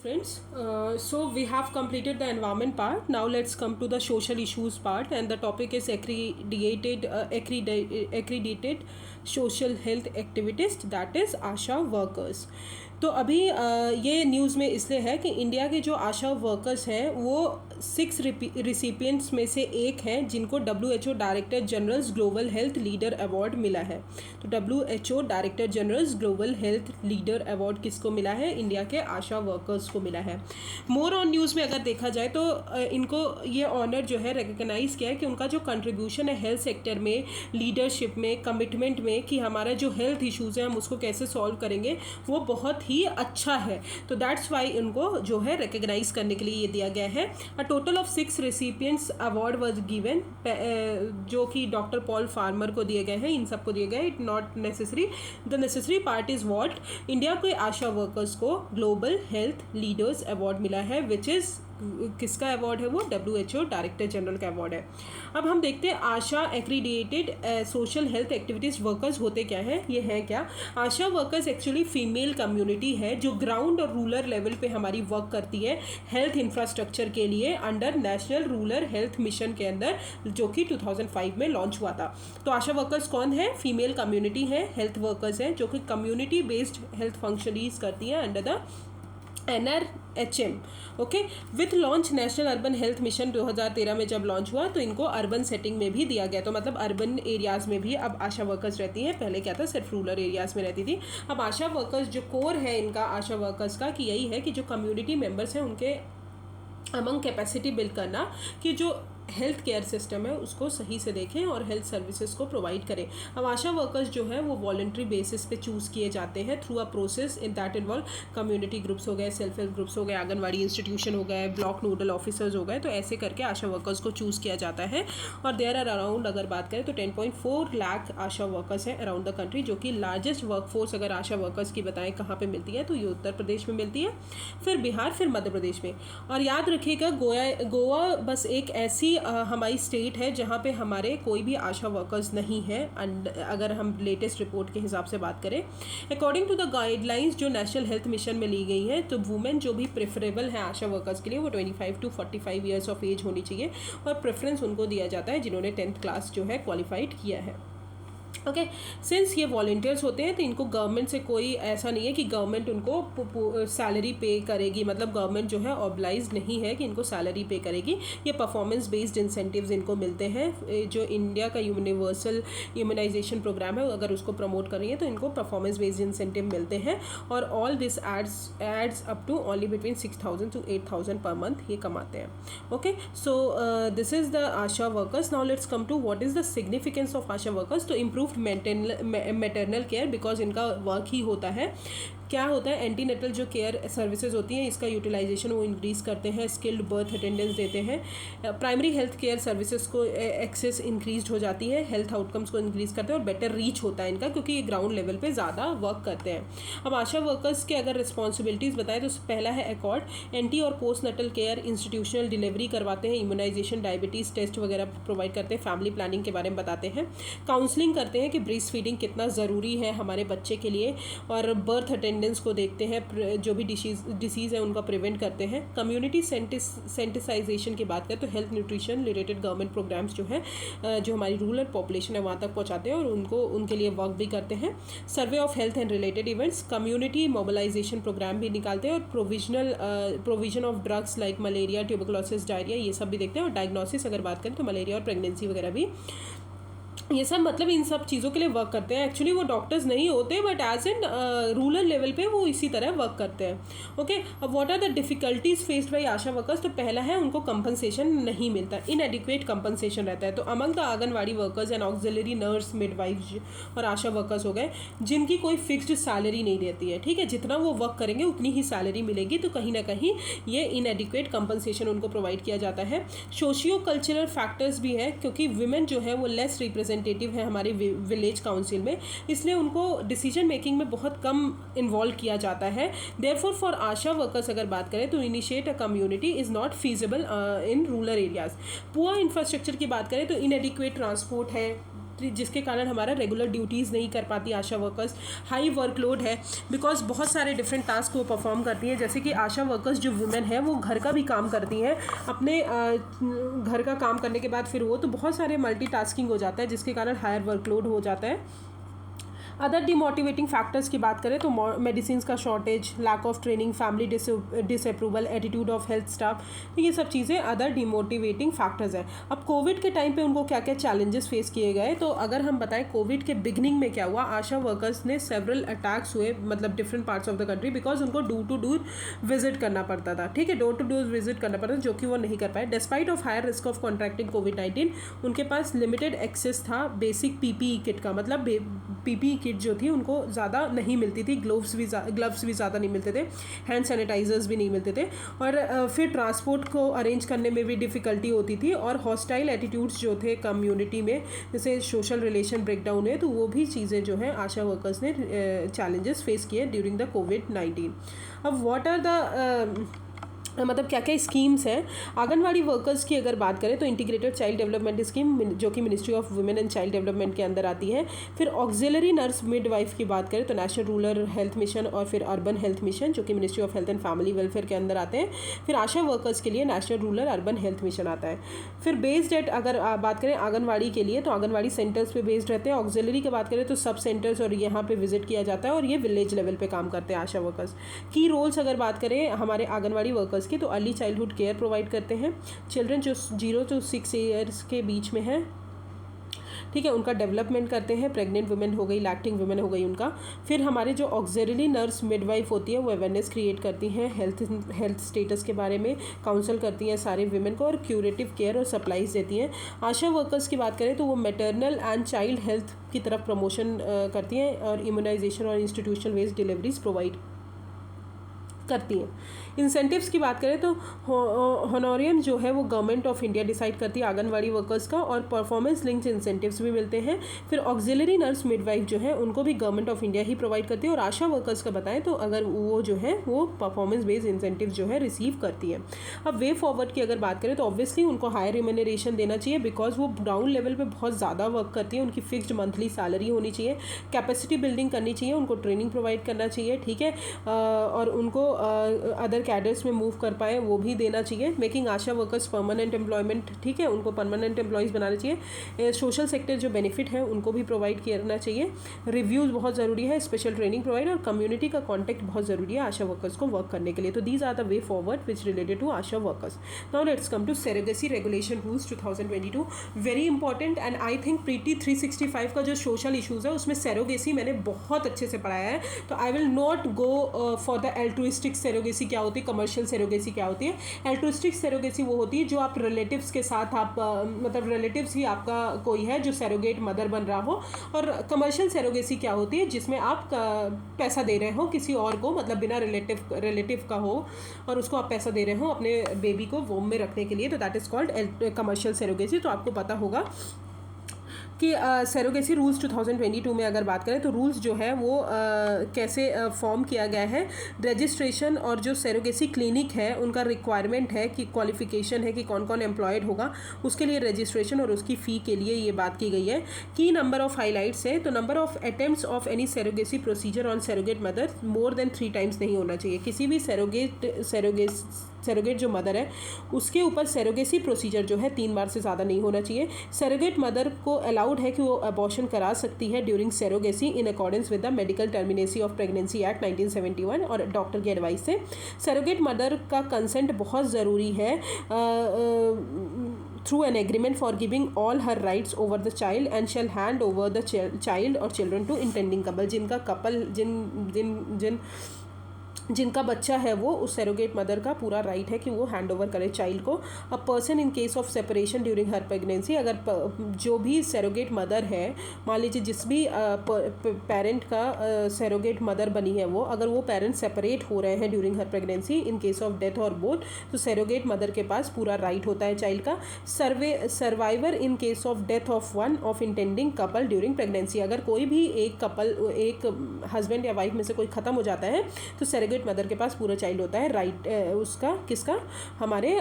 Friends, so we have completed the environment part. Now let's come to the social issues part, and the topic is accredited social health activists, that is Asha workers. तो अभी ये news में इसलिए है कि India के जो आशा workers हैं वो 6 रिसिपिएंट्स में से एक हैं जिनको WHO director generals global health leader award मिला है. तो WHO director generals global health leader award किसको मिला है? इंडिया के आशा वर्कर्स को मिला है. मोर ऑन न्यूज़ में अगर देखा जाए तो इनको ये ऑनर जो है रिकग्नाइज़ किया है कि उनका जो कंट्रीब्यूशन है हेल्थ सेक्टर में, लीडरशिप में, कमिटमेंट में, कि हमारा जो हेल्थ इश्यूज़ हैं हम उसको कैसे सॉल्व करेंगे, वो बहुत ही अच्छा है. तो दैट्स वाई उनको जो है रिकग्नाइज करने के लिए ये दिया गया है. A total of 6 recipients award was given, जो कि डॉक्टर पॉल फार्मर को दिए गए हैं. इन सबको दिए गए. It not necessary. The necessary part is what, India के आशा वर्कर्स को ग्लोबल हेल्थ लीडर्स अवार्ड मिला है, विच इज़ किसका अवार्ड है? वो WHO डायरेक्टर जनरल का अवार्ड है. अब हम देखते हैं ASHA accredited social health activities workers होते क्या हैं. ये हैं क्या? ASHA workers actually female community है जो ग्राउंड और रूरल लेवल पे हमारी वर्क करती है हेल्थ इंफ्रास्ट्रक्चर के लिए under national rural health mission के अंदर, जो कि 2005 में लॉन्च हुआ था. तो आशा वर्कर्स कौन है? फीमेल कम्युनिटी है, हेल्थ वर्कर्स हैं जो कि कम्युनिटी बेस्ड हेल्थ फंक्शनरीज करती हैं under the NRHM. Okay, with launch national urban health mission 2013 में जब लॉन्च हुआ तो इनको अर्बन सेटिंग में भी दिया गया. तो मतलब अर्बन एरियाज़ में भी अब आशा वर्कर्स रहती हैं. पहले क्या था, सिर्फ रूरल एरियाज़ में रहती थी. अब आशा वर्कर्स जो कोर है इनका आशा वर्कर्स का, कि यही है कि जो कम्युनिटी मेम्बर्स हैं उनके अमंग कैपेसिटी बिल्ड करना, कि जो हेल्थ केयर सिस्टम है उसको सही से देखें और हेल्थ सर्विसेज को प्रोवाइड करें. अब आशा वर्कर्स जो है वो वॉलंटरी बेसिस पे चूज़ किए जाते हैं through a process in that involve community groups हो गए, सेल्फ हेल्प ग्रुप्स हो गए, आंगनवाड़ी इंस्टीट्यूशन हो गए, ब्लॉक नोडल ऑफिसर्स हो गए. तो ऐसे करके आशा वर्कर्स को चूज़ किया जाता है. और देयर आर अराउंड, अगर बात करें तो 10.4 लाख आशा वर्कर्स हैं अराउंड द कंट्री, जो कि लार्जेस्ट वर्कफोर्स अगर आशा वर्कर्स की बताएं कहाँ पर मिलती है तो ये उत्तर प्रदेश में मिलती है, फिर बिहार, फिर मध्य प्रदेश में. और याद रखिएगा गोवा बस एक ऐसी हमारी स्टेट है जहाँ पे हमारे कोई भी आशा वर्कर्स नहीं है. अगर हम लेटेस्ट रिपोर्ट के हिसाब से बात करें, अकॉर्डिंग टू द गाइडलाइंस जो नेशनल हेल्थ मिशन में ली गई है, तो वुमेन जो भी प्रेफरेबल है आशा वर्कर्स के लिए वो 25 to 45 ईयर्स ऑफ एज होनी चाहिए. और प्रेफरेंस उनको दिया जाता है जिन्होंने 10th क्लास जो है क्वालिफाइड किया है. ओके, सिंस ये वॉल्टियर्स होते हैं तो इनको गवर्नमेंट से कोई ऐसा नहीं है कि गवर्नमेंट उनको सैलरी पे करेगी. मतलब गवर्नमेंट जो है ऑब्लाइज नहीं है कि इनको सैलरी पे करेगी. ये परफॉर्मेंस बेस्ड इंसेंटिव्स इनको मिलते हैं. जो इंडिया का यूनिवर्सल इम्यूनाइजेशन प्रोग्राम है, अगर उसको प्रमोट कर रही है तो इनको परफॉर्मेंस बेस्ड इंसेंटिव मिलते हैं. और all this adds up to only between 6,000 to 8,000 per month ये कमाते हैं. Okay, so this is the ASHA workers. Now let's come to what is the significance of ASHA workers. तो इम्प्रूव मैटरनल केयर, बिकॉज इनका work ही होता है. क्या होता है, एंटीनेटल जो केयर सर्विसेज होती हैं इसका यूटिलाइजेशन वो इंक्रीज़ करते हैं, स्किल्ड बर्थ अटेंडेंस देते हैं, प्राइमरी हेल्थ केयर सर्विसेज को एक्सेस इंक्रीज हो जाती है, हेल्थ आउटकम्स को इंक्रीज़ करते हैं और बेटर रीच होता है इनका, क्योंकि ये ग्राउंड लेवल पे ज़्यादा वर्क करते हैं. अब आशा वर्कर्स के अगर रिस्पॉन्सिबिलिटीज़ बताएं तो पहला है अकॉर्ड एंटी और post Nuttall care, institutional delivery करवाते हैं, इम्यूनाइजेशन, डायबिटीज़ टेस्ट वगैरह प्रोवाइड करते हैं, फैमिली प्लानिंग के बारे में बताते हैं, काउंसलिंग करते हैं कि ब्रेस्ट फीडिंग कितना ज़रूरी है हमारे बच्चे के लिए, और बर्थ अटेंडेंस को देखते हैं, जो भी डिसीज़ है उनका प्रिवेंट करते हैं. कम्युनिटी सेंटिसाइजेशन की बात करें तो health nutrition related government programmes जो है जो हमारी रूरल पॉपुलेशन है वहाँ तक पहुँचाते हैं और उनके लिए वर्क भी करते हैं. Survey of health and related events, community mobilization programme भी निकालते हैं, और provision of drugs like malaria, tuberculosis, diarrhoea, ये सब भी देखते हैं. और डायग्नोसिस अगर बात करें तो मलेरिया और प्रेगनेंसी वगैरह भी, ये सब मतलब इन सब चीज़ों के लिए वर्क करते हैं. एक्चुअली वो डॉक्टर्स नहीं होते, but as in rural level पे वो इसी तरह वर्क करते हैं. ओके, अब what are the difficulties faced by ASHA workers. तो पहला है उनको कंपनसेशन नहीं मिलता, इनएडिक्वेट कंपनसेशन रहता है. तो among the anganwadi workers and auxiliary nurse, midwife और आशा वर्कर्स हो गए जिनकी कोई फिक्स्ड सैलरी नहीं रहती है. ठीक है, जितना वो वर्क करेंगे उतनी ही सैलरी मिलेगी. तो कहीं ना कहीं ये इनएडिक्वेट कंपनसेशन उनको प्रोवाइड किया जाता है. सोशियो कल्चरल फैक्टर्स भी है, क्योंकि वुमेन जो है वो लेस रिप्रेजेंटेटिव है हमारे विलेज काउंसिल में, इसलिए उनको डिसीजन मेकिंग में बहुत कम इन्वॉल्व किया जाता है. देयरफॉर फॉर आशा वर्कर्स अगर बात करें तो initiate a community is not feasible in rural areas. Poor infrastructure की बात करें तो इनएडिक्वेट ट्रांसपोर्ट है, जिसके कारण हमारा रेगुलर ड्यूटीज़ नहीं कर पाती आशा वर्कर्स। हाई वर्कलोड है बिकॉज बहुत सारे डिफरेंट टास्क वो परफॉर्म करती हैं, जैसे कि आशा वर्कर्स जो वुमेन है वो घर का भी काम करती हैं, अपने घर का काम करने के बाद फिर वो तो बहुत सारे मल्टीटास्किंग हो जाता है, जिसके कारण हायर वर्कलोड हो जाता है। अदर डिमोटिवेटिंग फैक्टर्स की बात करें तो मेडिसिन का shortage, lack of training, family disapproval, attitude of health staff, तो ये सब चीज़ें अदर डिमोटिवेटिंग फैक्टर्स हैं। अब कोविड के टाइम पे उनको क्या क्या चैलेंजेस फेस किए गए, तो अगर हम बताएं कोविड के बिगनिंग में क्या हुआ, आशा वर्कर्स ने सेवरल अटैक्स हुए, मतलब different parts of the country, because उनको डोर टू डोर विजिट करना पड़ता था, ठीक है, डोर टू डोर विजिट करना पड़ता था, जो कि वो नहीं कर पाए। Despite of higher risk of contracting कोविड-19, उनके पास लिमिटेड एक्सेस था बेसिक पीपीई किट का, मतलब पीपीई किट जो थी उनको ज़्यादा नहीं मिलती थी, ग्लव्स भी ज़्यादा नहीं मिलते थे, हैंड सैनिटाइजर्स भी नहीं मिलते थे, और फिर ट्रांसपोर्ट को अरेंज करने में भी डिफ़िकल्टी होती थी, और हॉस्टाइल एटीट्यूड्स जो थे कम्युनिटी में, जैसे सोशल रिलेशन ब्रेकडाउन है, तो वो भी चीज़ें जो हैं आशा वर्कर्स ने चैलेंजेस फेस किए ड्यूरिंग द कोविड-19। अब व्हाट आर द मतलब क्या क्या स्कीम्स हैं आंगनवाड़ी वर्कर्स की अगर बात करें तो इंटीग्रेटेड चाइल्ड डेवलपमेंट स्कीम जो कि ministry of women and child development के अंदर आती है। फिर ऑक्सिलरी नर्स मिडवाइफ की बात करें तो नेशनल रूरल हेल्थ मिशन और फिर अर्बन हेल्थ मिशन जो कि ministry of health and family welfare के अंदर आते हैं। फिर आशा वर्कर्स के लिए national rural urban health mission आता है। फिर बेस्ड एट अगर बात करें आंगनवाड़ी के लिए तो आंगनवाड़ी सेंटर्स पे बेस्ड रहते हैं। ऑक्सिलरी की बात करें तो सब सेंटर्स और यहाँ पे विजिट किया जाता है और ये विलेज लेवल पे काम करते हैं आशा वर्कर्स। की रोल्स अगर बात करें हमारे आंगनवाड़ी वर्कर्स की तो अर्ली चाइल्डहुड केयर प्रोवाइड करते हैं, चिल्ड्रन जो 0 to 6 ईयर्स के बीच में है, ठीक है, उनका डेवलपमेंट करते हैं, प्रेग्नेंट वुमेन हो गई, लैक्टिंग वुमेन हो गई उनका। फिर हमारे जो ऑक्सिलरी नर्स मिडवाइफ होती है वो अवेयरनेस क्रिएट करती हैं हेल्थ स्टेटस के बारे में, काउंसल करती हैं सारे वुमेन को और क्यूरेटिव केयर और सप्लाईज देती हैं। आशा वर्कर्स की बात करें तो वो मैटरनल एंड चाइल्ड हेल्थ की तरफ प्रमोशन करती हैं और इम्यूनाइजेशन और इंस्टीट्यूशनल बेस्ड डिलीवरीज प्रोवाइड करती हैं। इंसेंटिव्स की बात करें तो होनोरियम जो है वो गवर्नमेंट ऑफ इंडिया डिसाइड करती है आंगनवाड़ी वर्कर्स का और परफॉर्मेंस लिंक्ड इंसेंटिव्स भी मिलते हैं। फिर ऑक्सिलरी नर्स मिडवाइफ जो है उनको भी government of India he provide करती है। और आशा वर्कर्स का बताएं तो अगर वो जो है वो परफॉर्मेंस बेस्ड इंसेंटिव जो है रिसीव करती है। अब वे फॉरवर्ड की अगर बात करें तो ऑब्वियसली उनको हायर रिम्यूनरेशन देना चाहिए बिकॉज वो ग्राउंड लेवल पर बहुत ज़्यादा वर्क करती है। उनकी फिक्स्ड मंथली सैलरी होनी चाहिए, कैपेसिटी बिल्डिंग करनी चाहिए, उनको ट्रेनिंग प्रोवाइड करना चाहिए, ठीक है, और उनको अदर कैडर्स में मूव कर पाए वो भी देना चाहिए। मेकिंग आशा वर्कर्स परमानेंट एम्प्लॉयमेंट, ठीक है, उनको परमानेंट एम्प्लॉयज़ बनाना चाहिए। सोशल सेक्टर जो बेनिफिट है उनको भी प्रोवाइड करना चाहिए। रिव्यूज़ बहुत ज़रूरी है, स्पेशल ट्रेनिंग प्रोवाइड और कम्युनिटी का कॉन्टैक्ट बहुत ज़रूरी है आशा वर्कर्स को वर्क करने के लिए। तो these are the way forward which related to ASHA workers. Now let's come to surrogacy regulation rules 2022, very important and I think pretty 365 का जो सोशल इशूज़ है उसमें सेरोगेसी मैंने बहुत अच्छे से पढ़ाया है, तो I will not go for the altruistic surrogacy क्या होती है, कमर्शियल सेरोगेसी क्या होती है। एल्ट्रुइस्टिक सेरोगेसी वो होती है जो आप रिलेटिव्स के साथ आप मतलब रिलेटिव्स ही आपका कोई है जो सेरोगेट मदर बन रहा हो, और कमर्शियल सेरोगेसी क्या होती है जिसमें आप पैसा दे रहे हो किसी और को, मतलब बिना रिलेटिव का हो और उसको आप पैसा दे रहे हो अपने बेबी को वोम में रखने के लिए, तो that is called commercial surrogacy. तो आपको पता होगा कि सेरोगेसी रूल्स 2022 में अगर बात करें तो रूल्स जो है वो कैसे फॉर्म किया गया है। रजिस्ट्रेशन और जो सेरोगेसी क्लिनिक है उनका रिक्वायरमेंट है कि क्वालिफिकेशन है कि कौन कौन एम्प्लॉयड होगा, उसके लिए रजिस्ट्रेशन और उसकी फ़ी के लिए ये बात की गई है। की नंबर ऑफ हाईलाइट्स है तो number of attempts of any surrogacy procedure on surrogate mother more than 3 times नहीं होना चाहिए। किसी भी सेरोगेट जो मदर है उसके ऊपर सेरोगेसी प्रोसीजर जो है 3 बार से ज़्यादा नहीं होना चाहिए। सेरोगेट मदर को अलाउड है कि वो अबॉर्शन करा सकती है during surrogacy in accordance with the medical termination of pregnancy act 1971 और डॉक्टर की एडवाइस से। सेरोगेट मदर का कंसेंट बहुत ज़रूरी है through an agreement for giving all her rights over the child and shall hand over the child or children to intending couple। जिनका couple जिनका बच्चा है वो उस सेरोगेट मदर का पूरा राइट है कि वो हैंड ओवर करे चाइल्ड को। A person in case of separation during her pregnancy, अगर जो भी सेरोगेट मदर है, मान लीजिए जिस भी पेरेंट का सेरोगेट मदर बनी है वो, अगर वो पेरेंट सेपरेट हो रहे हैं during her pregnancy in case of death और बोथ, तो सेरोगेट मदर के पास पूरा राइट होता है चाइल्ड का। Survivor in case of death of one of intending couple during pregnancy, अगर कोई भी एक कपल एक हस्बैंड या वाइफ में से कोई ख़त्म हो जाता है तो सेरोगेट सरोगेट मदर के पास पूरा चाइल्ड होता है, राइट उसका किसका, हमारे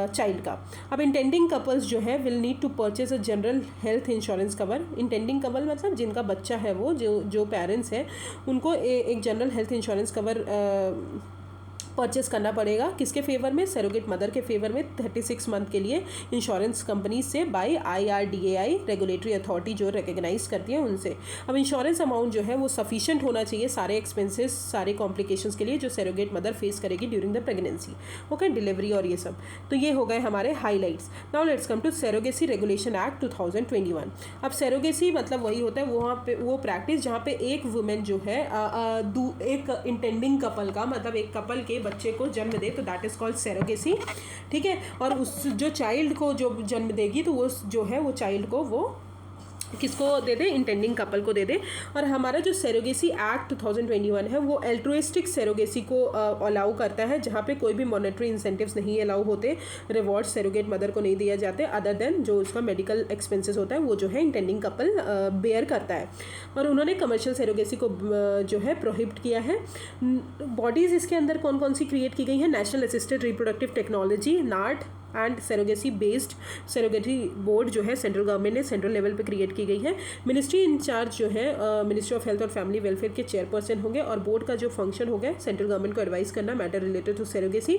चाइल्ड का। अब इंटेंडिंग कपल्स जो है will need to purchase a general health insurance cover. Intending couple मतलब जिनका बच्चा है, वो जो पेरेंट्स हैं उनको एक general health insurance cover purchase करना पड़ेगा। किसके फेवर में, सरोगेट मदर के फेवर में 36 मंथ के लिए इंश्योरेंस कंपनी से बाय IRDAI रेगुलेटरी अथॉरिटी जो रिकग्नाइज करती है उनसे। अब इंश्योरेंस अमाउंट जो है वो सफिशिएंट होना चाहिए सारे एक्सपेंसेस, सारे कॉम्प्लिकेशंस के लिए जो सरोगेट मदर फेस करेगी during the pregnancy, okay, delivery और ये सब। तो ये हो गए हमारे highlights. Now let's come to surrogacy regulation act 2021। अब सरोगेसी मतलब वही होता है वहाँ पे वो प्रैक्टिस जहाँ पे एक वुमेन जो है एक इंटेंडिंग कपल का मतलब एक कपल के बच्चे को जन्म दे, तो दैट इज़ कॉल्ड सरोगेसी, ठीक है। और उस जो चाइल्ड को जो जन्म देगी तो वो जो है वो चाइल्ड को वो किसको दे दे, इंटेंडिंग कपल को दे दे। और हमारा जो सरोगेसी एक्ट 2021 है वो एल्ट्रुइस्टिक सरोगेसी को अलाउ करता है, जहाँ पे कोई भी मॉनेटरी इंसेंटिव्स नहीं अलाउ होते, रिवॉर्ड सरोगेट मदर को नहीं दिया जाते अदर देन जो उसका मेडिकल एक्सपेंसेस होता है वो जो है इंटेंडिंग कपल बेयर करता है। और उन्होंने कमर्शियल सरोगेसी को जो है प्रोहिबिट किया है। बॉडीज़ इसके अंदर कौन कौन सी क्रिएट की गई है, नेशनल असिस्टेड रिप्रोडक्टिव टेक्नोलॉजी नार्ड and surrogacy based surrogacy board जो है सेंट्रल गवर्नमेंट ने सेंट्रल लेवल पे क्रिएट की गई है। मिनिस्ट्री इंचार्ज जो है मिनिस्ट्री ऑफ हेल्थ और फैमिली वेलफेयर के चेयरपर्सन होंगे। और बोर्ड का जो फंक्शन होगा सेंट्रल गवर्नमेंट को एडवाइस करना matter related to surrogacy,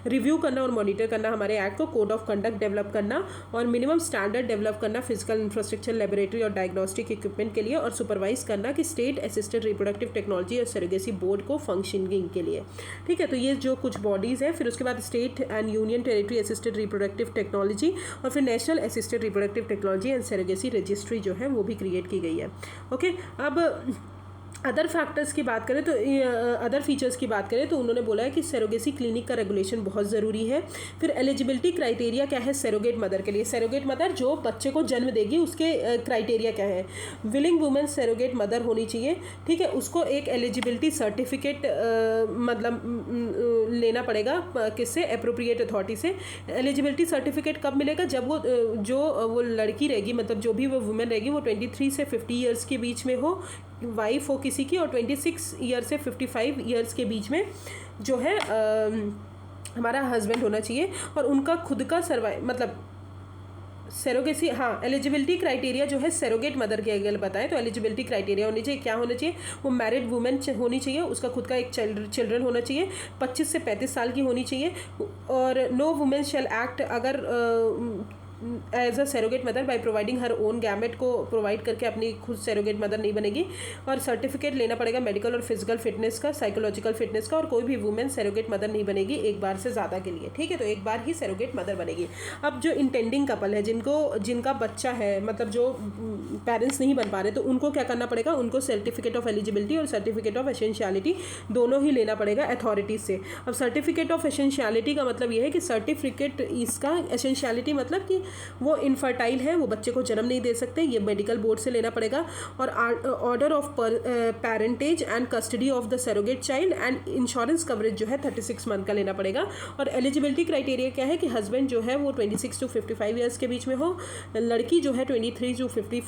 review करना और मॉनिटर करना हमारे एक्ट को, कोड ऑफ कंडक्ट डेवलप करना और मिनिमम स्टैंडर्ड डेवलप करना फिजिकल इंफ्रास्ट्रक्चर, लेबोरेटरी और डायग्नोस्टिक इक्विपमेंट के लिए, और सुपरवाइज करना कि स्टेट असिस्टेड रिप्रोडक्टिव टेक्नोलॉजी और सरोगेसी बोर्ड को फंक्शनिंग के लिए, ठीक है। तो ये जो कुछ बॉडीज़ है, फिर उसके बाद state and union territory assisted reproductive technology और फिर national assisted reproductive technology and surrogacy registry जो है वो भी क्रिएट की गई है, ओके। अब अदर फैक्टर्स की बात करें तो अदर फीचर्स की बात करें तो उन्होंने बोला है कि सरोगेसी क्लिनिक का रेगुलेशन बहुत ज़रूरी है। फिर एलिजिबिलिटी क्राइटेरिया क्या है सरोगेट मदर के लिए, सरोगेट मदर जो बच्चे को जन्म देगी उसके क्राइटेरिया क्या है। विलिंग वुमेन सरोगेट मदर होनी चाहिए, ठीक है। उसको एक एलिजिबिलिटी सर्टिफिकेट मतलब लेना पड़ेगा किससे, एप्रोप्रिएट अथॉरिटी से। एलिजिबिलिटी सर्टिफिकेट कब मिलेगा, जब वो लड़की रहेगी मतलब जो भी वो वुमेन रहेगी वो 23 से 50 ईयर्स के बीच में हो, वाइफ हो किसी की, और 26 ईयर से 55 ईयर्स के बीच में जो है हमारा हस्बैंड होना चाहिए। और उनका खुद का मतलब सरोगेसी, हाँ, एलिजिबिलिटी क्राइटेरिया जो है सरोगेट मदर के अगर बताएं तो एलिजिबिलिटी क्राइटेरिया होनी चाहिए, क्या होना चाहिए, वो मैरिड वुमेन होनी चाहिए, उसका खुद का एक चिल्ड्रन होना चाहिए, 25 से 35 साल की होनी चाहिए। और नो वुमेन शेल एक्ट अगर as a surrogate mother by providing her own gamete को प्रोवाइड करके अपनी खुद सरोगेट मदर नहीं बनेगी। और सर्टिफिकेट लेना पड़ेगा मेडिकल और फिजिकल फिटनेस का, साइकोलॉजिकल फिटनेस का। और कोई भी वुमेन सरोगेट मदर नहीं बनेगी एक बार से ज़्यादा के लिए, ठीक है। तो एक बार ही सरोगेट मदर बनेगी। अब जो इंटेंडिंग कपल है जिनका बच्चा है मतलब जो पेरेंट्स नहीं बन पा रहे, तो उनको क्या करना पड़ेगा, उनको सर्टिफिकेट ऑफ एलिजिबिलिटी और सर्टिफिकेट ऑफ एसेंशियलिटी दोनों ही लेना पड़ेगा अथॉरिटीज से। अब सर्टिफिकेट ऑफ एसेंशियलिटी का मतलब ये है कि सर्टिफिकेट इसका एसेंशियलिटी मतलब कि वो इनफर्टाइल है, वो बच्चे को जन्म नहीं दे सकते, ये मेडिकल बोर्ड से लेना पड़ेगा। और order of parentage and custody of the surrogate child and insurance coverage जो है 36 मंथ का लेना पड़ेगा। और एलिजिबिलिटी क्राइटेरिया क्या है कि हस्बैंड जो है वो 26 to 55 ईयर्स के बीच में हो, लड़की जो है 23 to 50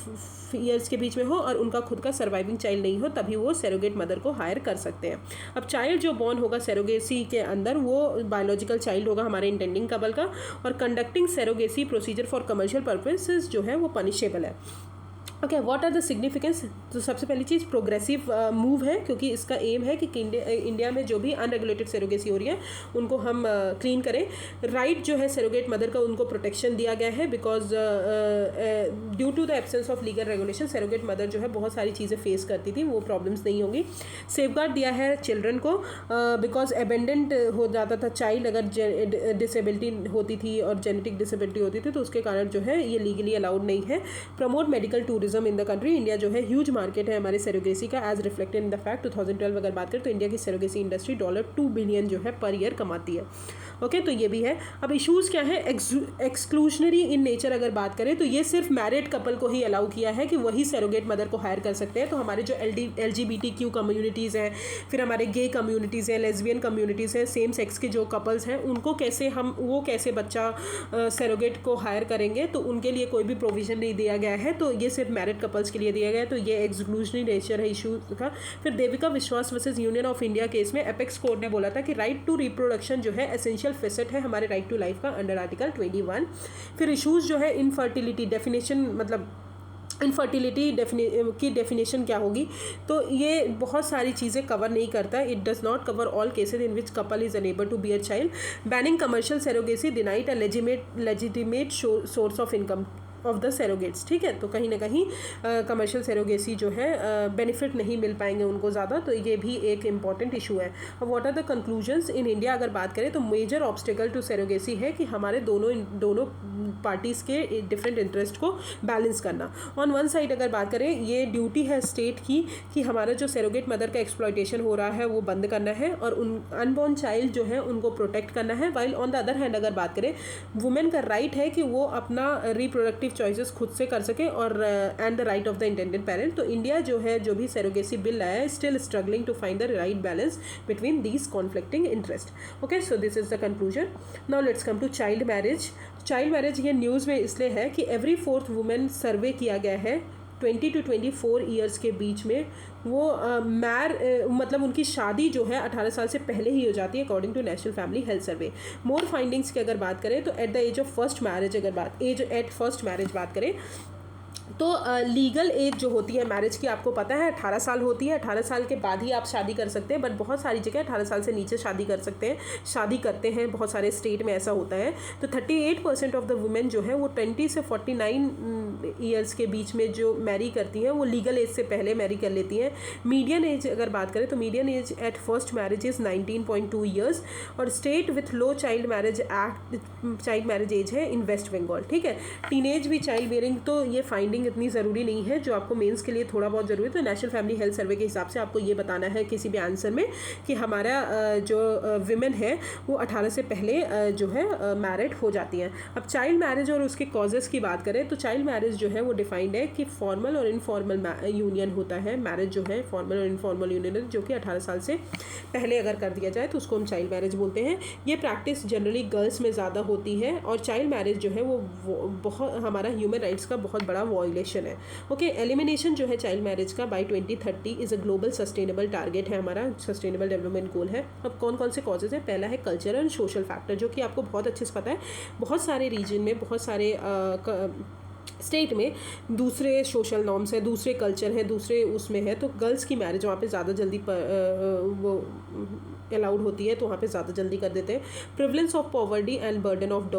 ईयर्स के बीच में हो, और उनका खुद का सर्वाइविंग चाइल्ड नहीं हो, तभी वो सरोगेट मदर को हायर कर सकते हैं। अब चाइल्ड जो बॉर्न होगा सरोगेसी के अंदर वो बायोलॉजिकल चाइल्ड होगा हमारे इंटेंडिंग कपल का। और conducting surrogacy procedure for commercial purposes जो है वो पनिशेबल है, okay. What are the significance, तो सबसे पहली चीज़ प्रोग्रेसिव मूव है, क्योंकि इसका एम है कि इंडिया में जो भी अनरेगुलेटेड सरोगेसी हो रही है उनको हम क्लीन करें। राइट जो है सरोगेट मदर का उनको प्रोटेक्शन दिया गया है, because due to the absence of legal regulation surrogate mother जो है बहुत सारी चीज़ें फेस करती थी, वो प्रॉब्लम्स नहीं होंगी। सेफगार्ड दिया है चिल्ड्रन को, बिकॉज एबेंडेंट हो जाता था चाइल्ड अगर डिसेबिलिटी होती थी और जेनेटिक डिसेबिलिटी होती थी, तो उसके कारण जो है ये लीगली अलाउड नहीं है। Promote medical tourism in the country, India जो है ह्यूज मार्केट है हमारे सरोगेसी का, as reflected in the fact 2012 अगर बात करें तो इंडिया की सरोगेसी इंडस्ट्री $2 बिलियन जो है पर ईयर कमाती है, ओके। तो ये भी है। अब इश्यूज़ क्या है, एक्सक्लूशनरी इन नेचर अगर बात करें तो ये सिर्फ मैरिड कपल को ही अलाउ किया है कि वही सरोगेट मदर को हायर कर सकते हैं। तो हमारे जो LGBTQ कम्युनिटीज़ हैं, फिर हमारे गे कम्युनिटीज़ हैं, लेस्बियन कम्युनिटीज़ हैं, सेम सेक्स के जो कपल्स हैं, उनको कैसे बच्चा सरोगेट को हायर करेंगे, तो उनके लिए कोई भी प्रोविज़न नहीं दिया गया है। तो ये सिर्फ मैरिड कपल्स के लिए दिया गया है, तो ये एक्सक्लूजनरी नेचर है इशू का। फिर देविका विश्वास versus union of India case में एपेक्स कोर्ट ने बोला था कि राइट टू रिप्रोडक्शन जो है एसेंशियल फेसेट है हमारे राइट टू लाइफ का अंडर आर्टिकल 21। फिर इशूज़ जो है इनफर्टिलिटी डेफिनेशन, मतलब इनफर्टिलिटी की डेफिनेशन क्या होगी, तो ये बहुत सारी चीज़ें कवर नहीं करता है। It does not cover all cases in which couple is unable to bear child. Banning commercial surrogacy denied a legitimate source of income of the surrogates, ठीक है। तो कहीं ना कहीं कमर्शियल सरोगेसी जो है बेनिफिट नहीं मिल पाएंगे उनको ज़्यादा, तो ये भी एक इम्पॉर्टेंट इशू है। अब what are the conclusions in India अगर बात करें तो मेजर ऑब्स्टिकल टू सरोगेसी है कि हमारे दोनों पार्टीज़ के डिफरेंट इंटरेस्ट को बैलेंस करना। ऑन वन साइड अगर बात करें, ये ड्यूटी है स्टेट की कि हमारा जो सरोगेट मदर का एक्सप्लॉयटेशन हो रहा है वो बंद करना है और उन अनबॉर्न चाइल्ड जो है उनको प्रोटेक्ट करना है। While on the other hand अगर बात करें, वुमेन का राइट है कि वो अपना रिप्रोडक्टिव चॉइसेस खुद से कर सके और and the right of the intended parent. तो इंडिया जो है जो भी सरोगेसी बिल लाया है still struggling to find the right balance between these conflicting interest. Okay, so this is the conclusion. Now let's come to child marriage. Child marriage ये news में इसलिए है कि एवरी फोर्थ वुमेन सर्वे किया गया है 20 to 24 ईयर्स के बीच में वो मतलब उनकी शादी जो है 18 साल से पहले ही हो जाती है according to national family health survey. More findings की अगर बात करें तो at the age of first marriage at first marriage बात करें तो लीगल एज जो होती है मैरिज की आपको पता है 18 साल होती है। 18 साल के बाद ही आप शादी कर सकते हैं, बट बहुत सारी जगह 18 साल से नीचे शादी करते हैं, बहुत सारे स्टेट में ऐसा होता है। तो 38% ऑफ द वुमेन जो है वो 20 से 49 ईयर्स के बीच में जो मैरी करती हैं वो लीगल एज से पहले मैरी कर लेती हैं। मीडियन एज अगर बात करें तो median age at first marriage is 19.2 years और state with low child marriage age है इन वेस्ट बंगाल, ठीक है। टीनेज भी चाइल्ड बेयरिंग, तो ये फाइंडिंग इतनी ज़रूरी नहीं है, जो आपको मेंस के लिए थोड़ा बहुत ज़रूरी है। तो नेशनल फैमिली हेल्थ सर्वे के हिसाब से आपको ये बताना है किसी भी आंसर में कि हमारा जो विमेन है वो 18 से पहले जो है मैरिड हो जाती हैं। अब चाइल्ड मैरिज और उसके कॉजेज़ की बात करें तो चाइल्ड मैरिज जो है वो डिफाइंड है कि फॉर्मल और इनफॉर्मल यूनियन होता है। मैरिज जो है फॉर्मल और इनफॉर्मल यूनियन है जो कि 18 साल से पहले अगर कर दिया जाए तो उसको हम चाइल्ड मैरिज बोलते हैं। ये प्रैक्टिस जनरली गर्ल्स में ज़्यादा होती है और चाइल्ड मैरिज जो है वो बहुत हमारा ह्यूमन राइट्स का बहुत बड़ा वायलेशन है। ओके, एलिमिनेशन जो है चाइल्ड मैरिज का by 2030 is a global sustainable target है, हमारा सस्टेनेबल डेवलपमेंट गोल है। अब कौन कौन से कॉजेज़ हैं? पहला है कल्चरल एंड सोशल फैक्टर, जो कि आपको बहुत अच्छे से पता है। बहुत सारे रीजन में, बहुत सारे स्टेट में दूसरे सोशल नॉर्म्स है, दूसरे कल्चर है, दूसरे उसमें है, तो गर्ल्स की मैरिज वहाँ पे ज़्यादा जल्दी वो अलाउड होती है, तो वहाँ पे ज़्यादा जल्दी कर देते हैं। Prevalence of poverty and burden of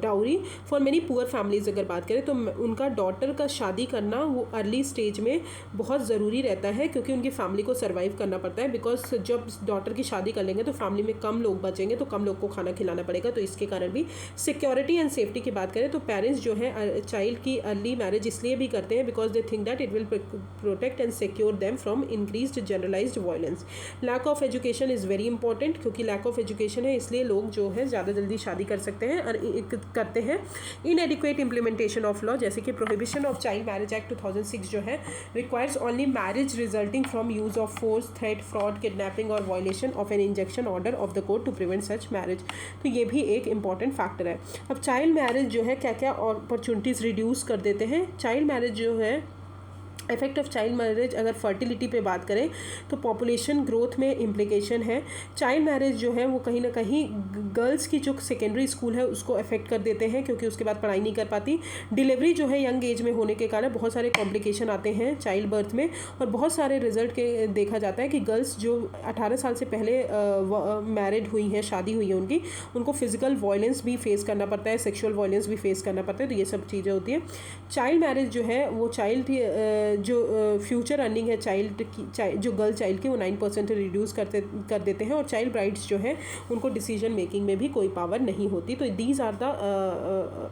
dowry for many poor families अगर बात करें तो उनका डॉटर का शादी करना वो अर्ली स्टेज में बहुत ज़रूरी रहता है, क्योंकि उनकी फैमिली को सर्वाइव करना पड़ता है। बिकॉज जब डॉटर की शादी कर लेंगे तो फैमिली में कम लोग बचेंगे, तो कम लोग को खाना खिलाना पड़ेगा, तो इसके कारण भी। सिक्योरिटी एंड सेफ्टी की बात करें तो पेरेंट्स जो है चाइल्ड की अर्ली मैरिज इसलिए भी करते हैं because they think that it will protect and secure them from increased generalized violence. Lack of education is very important, क्योंकि लैक ऑफ एजुकेशन है इसलिए लोग जो है ज़्यादा जल्दी शादी कर सकते हैं और करते हैं। इनएडिक्वेट इम्प्लीमेंटेशन ऑफ लॉ, जैसे कि prohibition of child marriage act 2006 जो है requires only marriage resulting from use of force, threat, fraud, kidnapping और violation of an injunction order of the court to prevent such marriage. तो ये भी एक important factor है। अब चाइल्ड मैरिज जो है क्या क्या अपॉर्चुनिटीज़ रिड्यूस कर देते हैं। चाइल्ड मैरिज जो है इफेक्ट ऑफ चाइल्ड मैरिज, अगर फर्टिलिटी पे बात करें तो पॉपुलेशन ग्रोथ में इम्प्लिकेशन है। चाइल्ड मैरिज जो है वो कहीं ना कहीं गर्ल्स की जो सेकेंडरी स्कूल है उसको अफेक्ट कर देते हैं, क्योंकि उसके बाद पढ़ाई नहीं कर पाती। डिलीवरी जो है यंग एज में होने के कारण बहुत सारे कॉम्प्लिकेशन आते हैं चाइल्ड बर्थ में, और बहुत सारे रिजल्ट के देखा जाता है कि गर्ल्स जो 18 साल से पहले मैरिड हुई हैं, शादी हुई है उनको फिजिकल वायलेंस भी फेस करना पड़ता है, सेक्शुअल वायलेंस भी फेस करना पड़ता है, तो ये सब चीज़ें होती हैं। चाइल्ड मैरिज जो है वो चाइल्ड जो फ्यूचर अर्निंग है चाइल्ड की, जो गर्ल चाइल्ड की, वो 9% रिड्यूस कर देते हैं, और चाइल्ड ब्राइड्स जो है उनको डिसीजन मेकिंग में भी कोई पावर नहीं होती। तो दीज आर द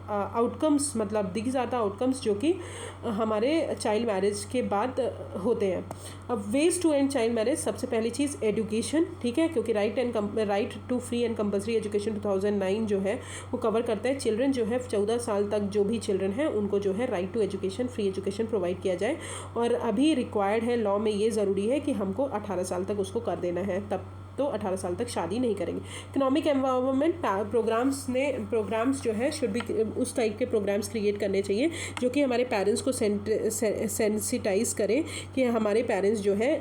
आउटकम्स, मतलब दीज आर द आउटकम्स जो कि हमारे चाइल्ड मैरिज के बाद होते हैं। अब ways to end child marriage, सबसे पहली चीज़ एजुकेशन, ठीक है, क्योंकि right to free and compulsory education 2009 जो है वो कवर करता है। चिल्ड्रन जो है 14 साल तक जो भी चिल्ड्रन है उनको जो है right to education, free education provide किया जाए, और अभी रिक्वायर्ड है लॉ में, ये ज़रूरी है कि हमको 18 साल तक उसको कर देना है, तब तो 18 साल तक शादी नहीं करेंगे। इकोनॉमिक एम्पावरमेंट प्रोग्राम्स जो है शुड बी, उस टाइप के प्रोग्राम्स क्रिएट करने चाहिए जो कि हमारे पेरेंट्स को सेंसिटाइज करें, कि हमारे पेरेंट्स जो है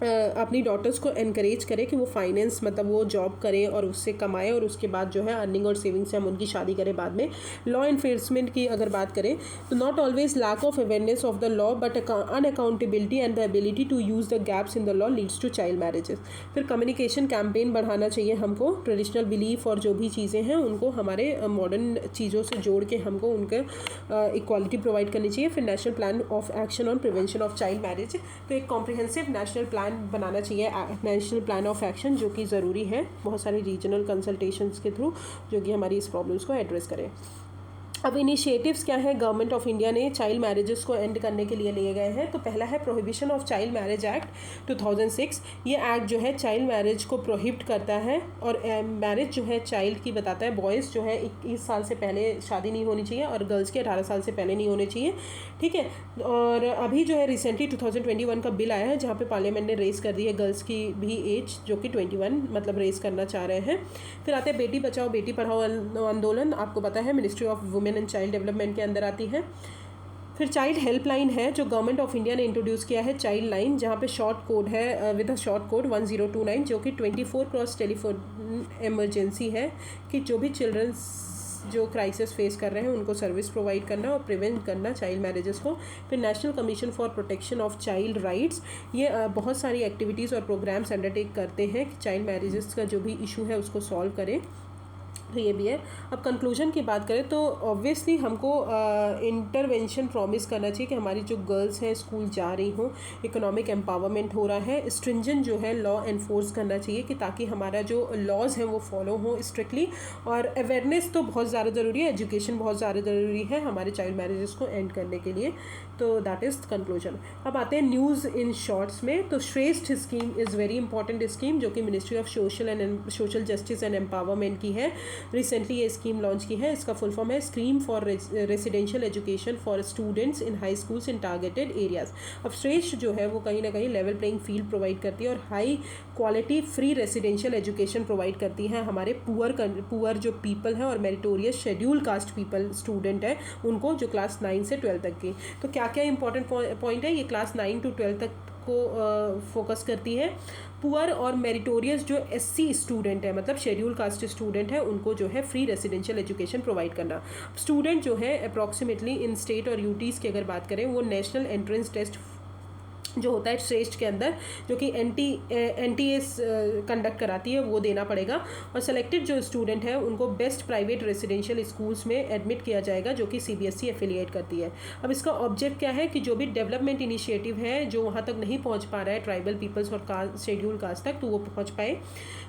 अपनी डॉटर्स को एनकरेज करें कि वो फाइनेंस मतलब वो जॉब करें और उससे कमाएं और उसके बाद जो है अर्निंग और सेविंग से हम उनकी शादी करें बाद में। लॉ इन्फोर्समेंट की अगर बात करें तो not always lack of awareness of the law but unaccountability and the ability to use the gaps in the law leads to child marriages. फिर कम्युनिकेशन कैंपेन बढ़ाना चाहिए हमको, ट्रेडिशनल बिलीफ और जो भी चीज़ें हैं उनको हमारे मॉडर्न चीज़ों से जोड़ के हमको उनके इक्वालिटी प्रोवाइड करनी चाहिए। फिर national plan of action on prevention of child marriage, तो एक कॉम्प्रिहेंसिव नेशनल प्लान बनाना चाहिए, नेशनल प्लान ऑफ एक्शन, जो कि ज़रूरी है बहुत सारे रीजनल कंसल्टेशंस के थ्रू जो कि हमारी इस प्रॉब्लम्स को एड्रेस करें। अब इनिशिएटिव्स क्या है गवर्नमेंट ऑफ इंडिया ने चाइल्ड मैरिजेस को एंड करने के लिए लिए गए हैं। तो पहला है prohibition of child marriage act 2006। ये एक्ट जो है चाइल्ड मैरिज को प्रोहिबिट करता है और मैरिज जो है चाइल्ड की बताता है, बॉयज़ जो है 21 साल से पहले शादी नहीं होनी चाहिए और गर्ल्स के 18 साल से पहले नहीं होने चाहिए, ठीक है। और अभी जो है रिसेंटली 2021 का बिल आया है जहाँ पे पार्लियामेंट ने रेस कर दी है गर्ल्स की भी एज, जो कि 21 मतलब रेस करना चाह रहे हैं। फिर आते हैं बेटी बचाओ बेटी पढ़ाओ आंदोलन, आपको पता है ministry of women and child development के अंदर आती है। फिर चाइल्ड हेल्पलाइन है जो गवर्नमेंट ऑफ इंडिया ने इंट्रोड्यूस किया है, चाइल्ड लाइन, जहाँ पे शॉर्ट कोड है विद अ शॉर्ट कोड 1029, जो कि 24x टेलीफोन इमरजेंसी है कि जो भी चिल्ड्रंस जो क्राइसिस फेस कर रहे हैं उनको सर्विस प्रोवाइड करना और प्रिवेंट करना चाइल्ड मैरिजेस को। फिर national commission for protection of child rights, ये बहुत सारी एक्टिविटीज़ और प्रोग्राम्स अंडरटेक करते हैं कि चाइल्ड मैरिजेस का जो भी इशू है उसको सॉल्व करें, तो ये भी है। अब कंक्लूजन की बात करें तो ऑब्वियसली हमको इंटरवेंशन प्रॉमिस करना चाहिए कि हमारी जो गर्ल्स हैं स्कूल जा रही हों, इकोनॉमिक एम्पावरमेंट हो रहा है, स्ट्रिंजेंट जो है लॉ एनफोर्स करना चाहिए कि ताकि हमारा जो लॉज हैं वो फॉलो हों स्ट्रिक्टली। और अवेयरनेस तो बहुत ज़्यादा ज़रूरी है, एजुकेशन बहुत ज़्यादा ज़रूरी है हमारे चाइल्ड मैरिजेस को एंड करने के लिए। तो दैट इज़ कंक्लूजन। अब आते हैं न्यूज़ इन शॉर्ट्स में। तो श्रेष्ठ scheme is very important scheme जो कि ministry of social justice and empowerment की है, रिसेंटली ये स्कीम लॉन्च की है। इसका फुल फॉर्म है scheme for residential education for students in high schools in targeted areas. अब श्रेष्ठ जो है वो कहीं ना कहीं लेवल प्लेइंग फील्ड प्रोवाइड करती है और high quality free residential education provide करती है हमारे पुअर जो पीपल हैं और meritorious schedule caste people student है उनको, जो क्लास 9 से 12 तक की। तो क्या क्या इंपॉर्टेंट पॉइंट है, ये क्लास 9 to 12 तक को फोकस करती है। पुअर और मेरिटोरियस जो SC स्टूडेंट है मतलब शेड्यूल कास्ट स्टूडेंट है उनको जो है फ्री रेसिडेंशियल एजुकेशन प्रोवाइड करना। स्टूडेंट जो है अप्रॉक्सीमेटली इन स्टेट और यूटीज़ की अगर बात करें वो नेशनल एंट्रेंस टेस्ट जो होता है श्रेष्ठ के अंदर जो कि NTA कंडक्ट कराती है वो देना पड़ेगा। और सेलेक्टेड जो स्टूडेंट है उनको बेस्ट प्राइवेट रेसिडेंशियल स्कूल्स में एडमिट किया जाएगा जो कि CBSE एफिलिएट करती है। अब इसका ऑब्जेक्ट क्या है कि जो भी डेवलपमेंट इनिशिएटिव है जो वहाँ तक नहीं पहुँच पा रहा है ट्राइबल पीपल्स और शेड्यूल कास्ट तक, तो वो पहुँच पाए।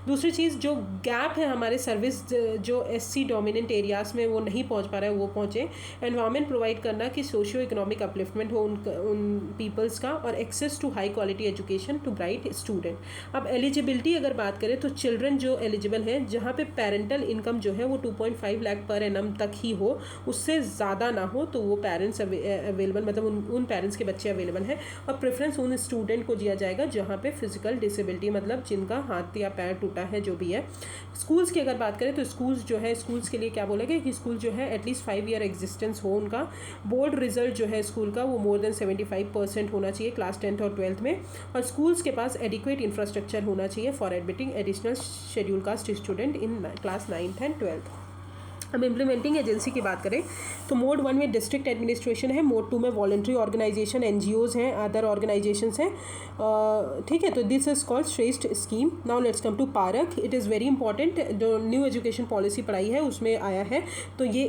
दूसरी चीज़ जो गैप है हमारे सर्विस जो SC डोमिनेंट एरियाज़ में वो नहीं पहुँच पा रहा है वो पहुँचे। एनवायरनमेंट प्रोवाइड करना कि सोशियो इकोनॉमिक अपलिफ्टमेंट हो उन पीपल्स का, और access to high quality education to bright student. अब एलिजिबिलिटी अगर बात करें तो चिल्ड्रन जो एलिजिबल हैं जहाँ पे पेरेंटल इनकम जो है वो 2.5 लाख पर एनम तक ही हो, उससे ज़्यादा ना हो, तो वो पेरेंट्स अवेलेबल मतलब उन पेरेंट्स के बच्चे अवेलेबल हैं। और प्रेफरेंस उन स्टूडेंट को दिया जाएगा जहाँ पे फिजिकल डिसेबिलिटी मतलब जिनका हाथ या पैर टूटा है जो भी है। स्कूल्स की अगर बात करें तो स्कूल्स जो है स्कूल्स के लिए क्या बोला गया कि स्कूल जो है एटलीस्ट 5 ईयर एग्जिस्टेंस हो उनका। बोर्ड रिजल्ट जो है स्कूल का वो मोर देन 75% होना चाहिए क्लास 10th और 12th में। और स्कूल्स के पास एडिक्वेट इंफ्रास्ट्रक्चर होना चाहिए for admitting additional schedule caste student in class 9th and 12th। अब इम्प्लीमेंटिंग एजेंसी की बात करें तो मोड 1 में डिस्ट्रिक्ट एडमिनिस्ट्रेशन है, मोड 2 में वॉलंटरी ऑर्गेनाइजेशन NGOs हैं, अदर ऑर्गेनाइजेशंस हैं, ठीक है। तो this is called Shreshta scheme. Now let's come to Parakh. It is very important, जो न्यू एजुकेशन पॉलिसी पढ़ाई है उसमें आया है। तो ये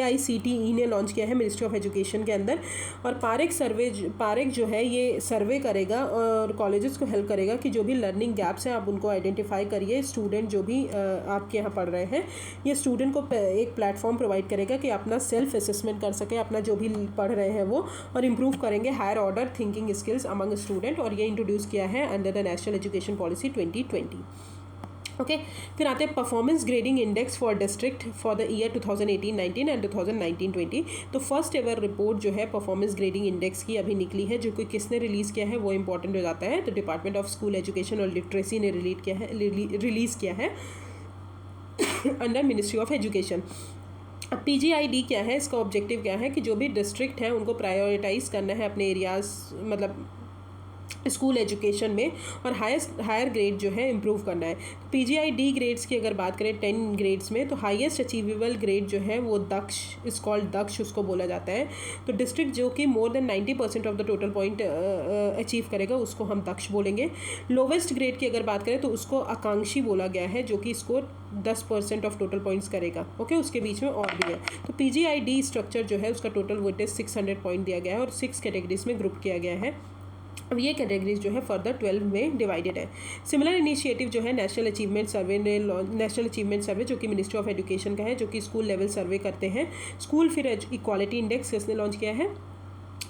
AICTE ने लॉन्च किया है मिनिस्ट्री ऑफ एजुकेशन के अंदर। और पारक जो है ये सर्वे करेगा और कॉलेजेस को हेल्प करेगा कि जो भी लर्निंग गैप्स हैं आप उनको आइडेंटिफाई करिए। स्टूडेंट जो भी आपके यहाँ पढ़ रहे हैं ये स्टूडेंट को एक प्लेटफॉर्म प्रोवाइड करेगा कि अपना सेल्फ असेसमेंट कर सके अपना जो भी पढ़ रहे हैं वो, और इम्प्रूव करेंगे higher order thinking skills among student. और ये इंट्रोड्यूस किया है under the national education policy 2020। Okay फिर आते हैं performance grading index for district for the year 2018-19 and 2019-20। तो फर्स्ट एवर रिपोर्ट जो है परफॉर्मेंस ग्रेडिंग इंडेक्स की अभी निकली है, जो कि किसने रिलीज़ किया है वो इंपॉर्टेंट हो जाता है। तो डिपार्टमेंट ऑफ स्कूल एजुकेशन और लिटरेसी ने रिलीज़ किया है अंडर मिनिस्ट्री ऑफ एजुकेशन। अब PGID क्या है, इसका ऑब्जेक्टिव क्या है कि जो भी डिस्ट्रिक्ट हैं उनको प्रायोरिटाइज़ करना है अपने एरियाज़ मतलब स्कूल एजुकेशन में, और हायर ग्रेड जो है इम्प्रूव करना है। PGID ग्रेड्स की अगर बात करें 10 ग्रेड्स में, तो हाईएस्ट अचीवेबल ग्रेड जो है वो दक्ष इज कॉल्ड दक्ष उसको बोला जाता है। तो डिस्ट्रिक्ट जो कि more than 90% of the total point achieve करेगा उसको हम दक्ष बोलेंगे। लोवेस्ट ग्रेड की अगर बात करें तो उसको आकांक्षी बोला गया है, जो कि स्कोर 10% ऑफ टोटल पॉइंट्स करेगा। ओके उसके बीच में और भी है। तो PGID स्ट्रक्चर जो है उसका टोटल वेटेज 600 पॉइंट दिया गया है और 6 कैटेगरीज में ग्रुप किया गया है। अब ये कैटेगरीज जो है फर्दर 12 में डिवाइडेड है। सिमिलर इनिशिएटिव जो है नेशनल अचीवमेंट सर्वे जो कि मिनिस्ट्री ऑफ एजुकेशन का है, जो कि स्कूल लेवल सर्वे करते हैं। स्कूल फिर इक्वालिटी इंडेक्स किसने लॉन्च किया है,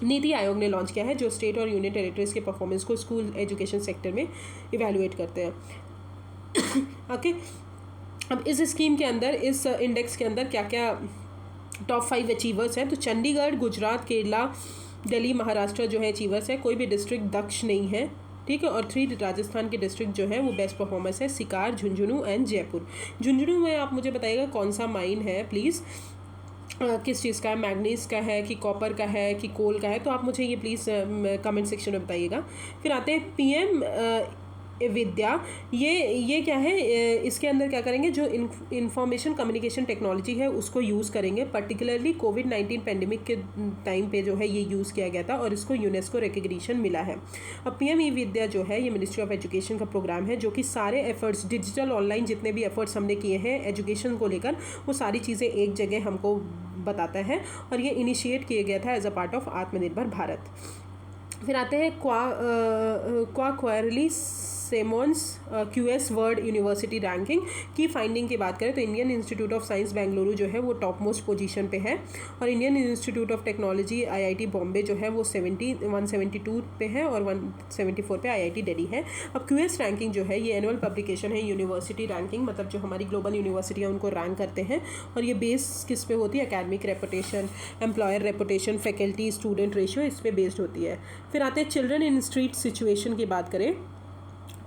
नीति आयोग ने लॉन्च किया है, जो स्टेट और यूनियन टेरिटरीज के परफॉर्मेंस को स्कूल एजुकेशन सेक्टर में इवेल्युएट करते हैं। ओके अब इस स्कीम के अंदर, इस इंडेक्स के अंदर क्या क्या टॉप 5 अचीवर्स हैं। तो चंडीगढ़, गुजरात, केरला, दिल्ली, महाराष्ट्र जो है अचीवर्स है। कोई भी डिस्ट्रिक्ट दक्ष नहीं है, ठीक है। और 3 राजस्थान के डिस्ट्रिक्ट जो है वो बेस्ट परफॉर्मेंस है, सिकार, झुंझुनू एंड जयपुर। झुंझुनू में आप मुझे बताइएगा कौन सा माइन है प्लीज़, किस चीज़ का है, मैग्नीज का है कि कॉपर का है कि कोल का है, तो आप मुझे ये प्लीज़ कमेंट सेक्शन में बताइएगा। फिर आते हैं PM विद्या, ये क्या है, इसके अंदर क्या करेंगे, जो इंफॉर्मेशन कम्युनिकेशन टेक्नोलॉजी है उसको यूज़ करेंगे। पर्टिकुलरली कोविड-19 पेंडेमिक के टाइम पे जो है ये यूज़ किया गया था और इसको यूनेस्को रिकग्निशन मिला है। अब PM विद्या जो है ये मिनिस्ट्री ऑफ एजुकेशन का प्रोग्राम है, जो कि सारे एफर्ट्स डिजिटल ऑनलाइन जितने भी एफर्ट्स हमने किए हैं एजुकेशन को लेकर, वो सारी चीज़ें एक जगह हमको बताता है। और ये इनिशिएट किया गया था एज अ पार्ट ऑफ आत्मनिर्भर भारत। फिर आते हैं Quacquarelli Symonds QS world university ranking की फाइंडिंग की बात करें तो Indian Institute of Science Bengaluru जो है वो टॉप मोस्ट पोजीशन पे है, और Indian Institute of Technology IIT Bombay जो है वो 172 पे है और 174 पे IIT दिल्ली है। अब QS रैंकिंग जो है ये एनुअल पब्लिकेशन है, यूनिवर्सिटी रैंकिंग मतलब जो हमारी ग्लोबल यूनिवर्सिटी है उनको रैंक करते हैं, और ये बेस किस पे होती है, academic reputation, employer reputation, faculty student ratio, इस पे बेस्ड होती है। फिर आते हैं चिल्ड्रन इन स्ट्रीट सिचुएशन की बात करें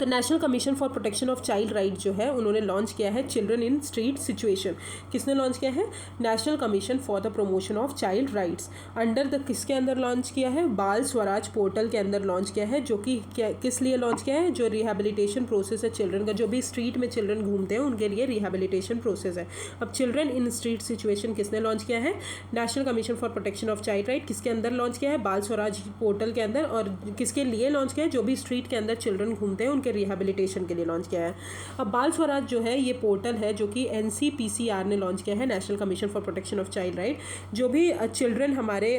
तो national commission for protection of child right जो है उन्होंने लॉन्च किया है चिल्ड्रन इन स्ट्रीट सिचुएशन। किसने लॉन्च किया है, national commission for the promotion of child rights under the किसके अंदर लॉन्च किया है, बाल स्वराज पोर्टल के अंदर लॉन्च किया है, जो कि किस लिए लॉन्च किया है, जो रिहेबिलिटेशन प्रोसेस है चिल्ड्रन का, जो भी स्ट्रीट में चिल्ड्रन घूमते हैं उनके लिए रिहेबिलिटेशन प्रोसेस है। अब चिल्ड्रन इन स्ट्रीट सिचुएशन किसने लॉन्च किया है, national commission for protection of child right किसके अंदर लॉन्च किया है, बाल स्वराज पोर्टल के अंदर, और किसके लिए लॉन्च किया है, जो भी स्ट्रीट के अंदर चिल्ड्रन घूमते हैं उनके रिहेबिलिटेशन के लिए लॉन्च किया है। अब बाल स्वराज जो है ये पोर्टल है जो कि NCPCR ने लॉन्च किया है, national commission for protection of child right. जो भी चिल्ड्रन हमारे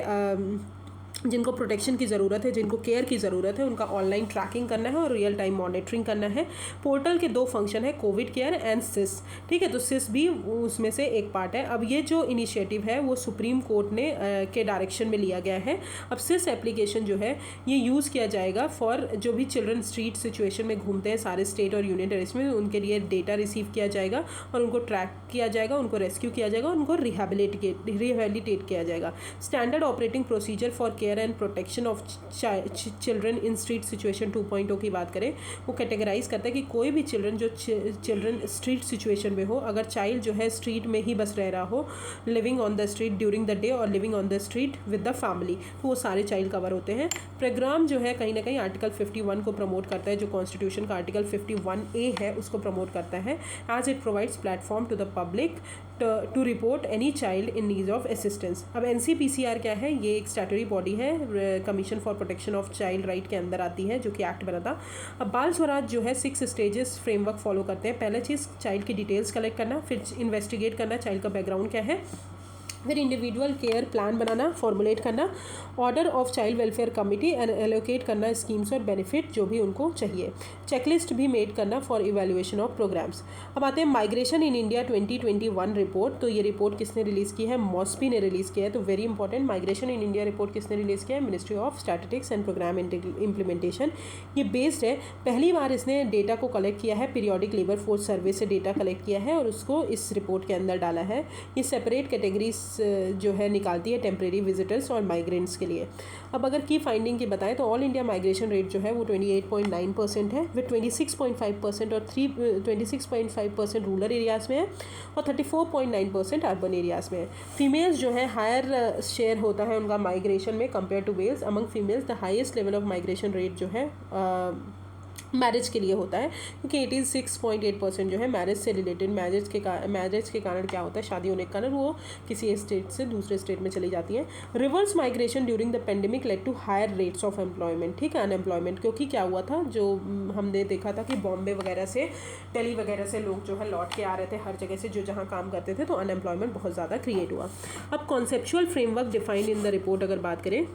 जिनको प्रोटेक्शन की ज़रूरत है, जिनको केयर की ज़रूरत है, उनका ऑनलाइन ट्रैकिंग करना है और रियल टाइम मॉनिटरिंग करना है। पोर्टल के 2 फंक्शन है, कोविड केयर एंड सिस, ठीक है, तो सिस भी उसमें से एक पार्ट है। अब ये जो इनिशिएटिव है वो सुप्रीम कोर्ट ने के डायरेक्शन में लिया गया है। अब सिस एप्लीकेशन जो है ये यूज़ किया जाएगा फॉर जो भी चिल्ड्रन स्ट्रीट सिचुएशन में घूमते हैं सारे स्टेट और यूनियन टेरिटरीज में, उनके लिए डेटा रिसीव किया जाएगा और उनको ट्रैक किया जाएगा, उनको रेस्क्यू किया जाएगा, उनको रिहेबिलिटेट किया जाएगा। Standard operating procedure for care and protection of children in street situation 2.0 की बात करें, वो कैटेगराइज करता है कि कोई भी चिल्ड्रन जो चिल्ड्रन स्ट्रीट सिचुएशन में हो, अगर चाइल्ड जो है स्ट्रीट में ही बस रह रहा हो, living on the street during the day और living on the street with the family, तो वो सारे चाइल्ड कवर होते हैं। प्रोग्राम जो है कहीं ना कहीं आर्टिकल 51 को प्रमोट करता है, जो कॉन्स्टिट्यूशन का आर्टिकल 51A है उसको प्रमोट करता है, as it provides platform to the public to report any child in need of assistance. अब NCPCR क्या है, ये एक स्टैट्यूटरी बॉडी है, commission for protection of child right के अंदर आती है, जो कि एक्ट बना था। अब बाल स्वराज जो है 6 स्टेजेस फ्रेमवर्क फॉलो करते हैं। पहला चीज़ चाइल्ड की डिटेल्स कलेक्ट करना, फिर इन्वेस्टिगेट करना चाइल्ड का बैकग्राउंड क्या है, फिर इंडिविजुअल केयर प्लान बनाना, फॉर्मुलेट करना, order of child welfare committee and allocate करना स्कीम्स और बेनिफिट जो भी उनको चाहिए, चेकलिस्ट भी मेड करना फॉर इवैल्यूएशन ऑफ प्रोग्राम्स। अब आते हैं माइग्रेशन इन इंडिया 2021 रिपोर्ट। तो ये रिपोर्ट किसने रिलीज़ की है? मॉस्पी ने रिलीज़ किया है। तो very important, migration in India report किसने रिलीज़ किया है? Ministry of statistics and programme implementation. ये बेस्ड है, पहली बार इसने डेटा को कलेक्ट किया है, पीरियोडिक लेबर फोर्स सर्वे से डेटा कलेक्ट किया है और उसको इस रिपोर्ट के अंदर डाला है। ये सेपरेट कैटेगरीज जो है निकालती है टेम्प्रेरी विजिटर्स और माइग्रेंट्स के लिए। अब अगर की फाइंडिंग की बताएं तो ऑल इंडिया माइग्रेशन रेट जो है वो 28.9% है, विद 26.5% और 26.5% रूरल एरियाज़ में है और 34.9% अर्बन एरियाज़ में है। फीमेल्स जो है हायर शेयर होता है उनका माइग्रेशन में compare to males. Among females the highest level of migration rate जो है मैरिज के लिए होता है, क्योंकि 86.8% जो है मैरिज से रिलेटेड, मैरिज के कारण क्या होता है, शादी होने के कारण वो किसी स्टेट से दूसरे स्टेट में चली जाती हैं। Reverse migration during the pandemic led to higher rates of employment, ठीक है, अनएम्प्लॉयमेंट, क्योंकि क्या हुआ था, जो हमने देखा था कि बॉम्बे वगैरह से, दिल्ली वगैरह से लोग जो है लौट के आ रहे थे हर जगह से जो जहाँ काम करते थे, तो अनएम्प्लॉयमेंट बहुत ज़्यादा क्रिएट हुआ। अब conceptual framework defined in the report अगर बात करें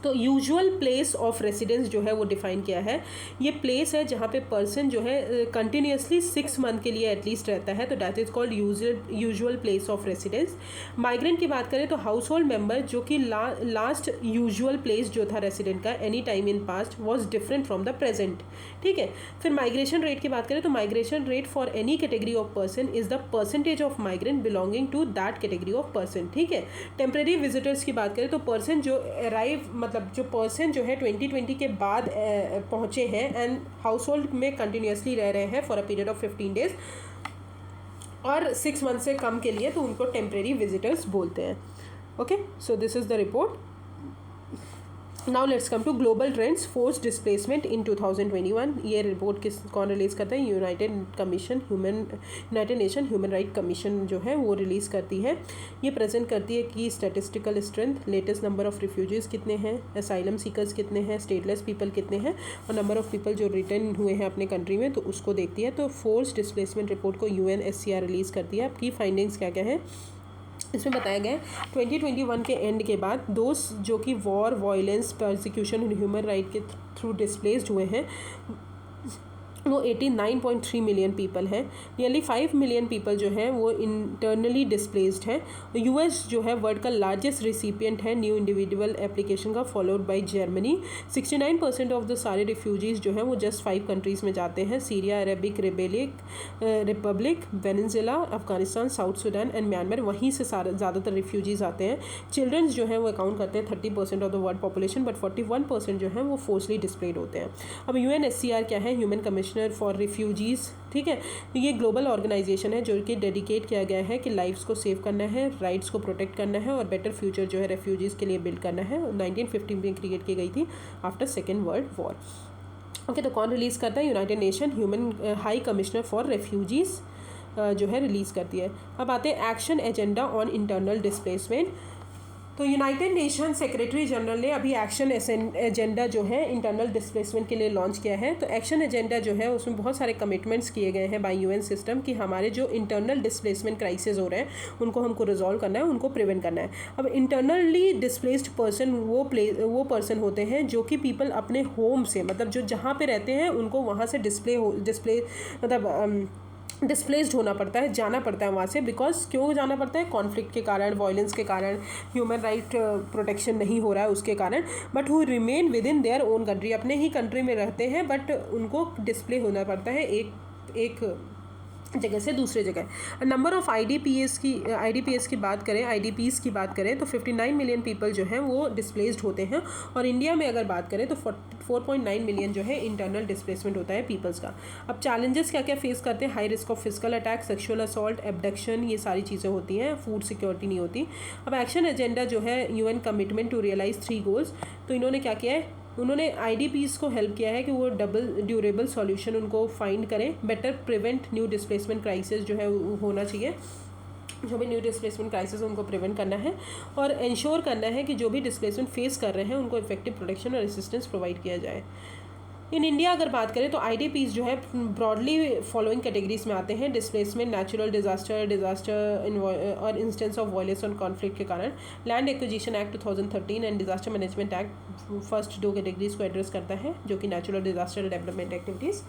तो यूजुअल प्लेस ऑफ रेसिडेंस जो है वो डिफाइन किया है। ये प्लेस है जहाँ पे पर्सन जो है कंटिन्यूसली 6 मंथ के लिए एटलीस्ट रहता है, तो that is called usual place of residence. Migrant की बात करें तो हाउस होल्ड मेम्बर जो कि लास्ट यूजुअल प्लेस जो था रेसिडेंट का any time in past was different from the present, ठीक है। फिर माइग्रेशन रेट की बात करें तो migration rate for any category of person is the percentage of migrant belonging to that category of person, ठीक है। टेम्प्रेरी विजिटर्स की बात करें तो पर्सन जो अराइव, मतलब जो पर्सन जो है 2020 के बाद पहुँचे हैं एंड हाउस होल्ड में कंटिन्यूसली रह रहे हैं for a period of 15 days और 6 मंथ से कम के लिए, तो उनको टेम्प्रेरी विजिटर्स बोलते हैं। Okay, so this is the report. Now let's come to global trends force displacement in 2021। ये रिपोर्ट कौन रिलीज़ करता है? United Nation human right commission जो है वो रिलीज़ करती है। ये प्रेजेंट करती है कि statistical strength, latest number of refugees कितने हैं, असाइलम सीकर्स कितने हैं, स्टेटलेस पीपल कितने हैं और नंबर ऑफ पीपल जो रिटर्न हुए हैं अपने कंट्री में, तो उसको देखती है। तो फोर्स डिस्प्लेसमेंट रिपोर्ट को UNSCR रिलीज़ करती है। आपकी फाइंडिंग्स क्या क्या है इसमें बताया गया है। 2021 के एंड के बाद दोस्त जो कि वॉर, वायलेंस, परसिक्यूशन और ह्यूमन राइट के थ्रू डिस्प्लेस्ड हुए हैं वो 89.3 मिलियन पीपल हैं। नियरली 5 मिलियन पीपल जो हैं वो इंटरनली डिस्प्लेस्ड हैं। US जो है वर्ल्ड का लार्जेस्ट रिसिपिएंट है न्यू इंडिविजुअल एप्लीकेशन का, followed by Germany. 69% of the सारे रिफ्यूजीज़ जो हैं वो जस्ट 5 कंट्रीज़ में जाते हैं, Syria, Arabic Republic, Venezuela, Afghanistan, south Sudan and Myanmar. वहीं से सारे ज़्यादातर रिफ्यूजीज़ आते हैं। चिल्ड्रंस जो हैं वो अकाउंट करते हैं 30% of the world population, but 41% जो हैं वो फोर्सली डिस्प्लेड होते हैं। अब UNSCR क्या है? ह्यूमन कमीशन फॉर रिफ्यूजीज़, ठीक है। तो ये ग्लोबल ऑर्गेनाइजेशन है जो कि डेडिकेट किया गया है कि लाइफ्स को सेव करना है, राइट्स को प्रोटेक्ट करना है और बेटर फ्यूचर जो है रेफ्यूजीज़ के लिए बिल्ड करना है। 1950 में क्रिएट की गई थी after second world war. Okay, तो कौन रिलीज़ करता है? United Nation human high commissioner for refugees जो है रिलीज़ करती है। अब आते हैं action agenda on internal displacement. तो यूनाइटेड नेशन सेक्रेटरी जनरल ने अभी एक्शन एजेंडा जो है इंटरनल डिस्प्लेसमेंट के लिए लॉन्च किया है। तो एक्शन एजेंडा जो है उसमें बहुत सारे कमिटमेंट्स किए गए हैं बाय UN सिस्टम कि हमारे जो इंटरनल डिस्प्लेसमेंट क्राइसिस हो रहे हैं उनको हमको रिजॉल्व करना है, उनको प्रिवेंट करना है। अब इंटरनली डिस्प्लेस्ड पर्सन वो पर्सन होते हैं जो कि पीपल अपने होम से, मतलब जो जहाँ पे रहते हैं उनको वहाँ से डिस्प्लेस्ड होना पड़ता है, जाना पड़ता है वहाँ से। बिकॉज क्यों जाना पड़ता है? कॉन्फ्लिक्ट के कारण, वायलेंस के कारण, ह्यूमन राइट प्रोटेक्शन नहीं हो रहा है उसके कारण। But who remain with in their own country, अपने ही कंट्री में रहते हैं बट उनको डिस्प्ले होना पड़ता है एक जगह से दूसरे जगह। नंबर ऑफ़ IDPs की बात करें तो 59 मिलियन पीपल जो हैं वो डिस्प्लेस्ड होते हैं। और इंडिया में अगर बात करें तो 4.9 मिलियन जो है इंटरनल डिस्प्लेसमेंट होता है पीपल्स का। अब चैलेंजेस क्या क्या फेस करते हैं? High risk of physical attack, sexual assault, abduction, ये सारी चीज़ें होती हैं। फूड सिक्योरिटी नहीं होती। अब एक्शन एजेंडा जो है UN commitment to realize 3 goals, तो इन्होंने क्या किया है? उन्होंने IDPs को हेल्प किया है कि वो डबल ड्यूरेबल सॉल्यूशन उनको फाइंड करें, better prevent new displacement crisis जो है होना चाहिए, जो भी न्यू डिस्प्लेसमेंट क्राइसिस उनको प्रिवेंट करना है और इंश्योर करना है कि जो भी डिस्प्लेसमेंट फेस कर रहे हैं उनको इफेक्टिव प्रोटेक्शन और असिस्टेंस प्रोवाइड किया जाए। इन इंडिया अगर बात करें तो IDPs जो है ब्रॉडली फॉलोइंग कैटेगरीज में आते हैं: डिस्प्लेसमेंट, नेचुरल डिजास्टर और इंस्टेंस ऑफ वायलेंस और कॉन्फ्लिक्ट के कारण। Land acquisition act 2013 and disaster management act first 2 categories को एड्रेस करता है, जो कि नेचुरल डिजास्टर डेवलपमेंट एक्टिविटीज़।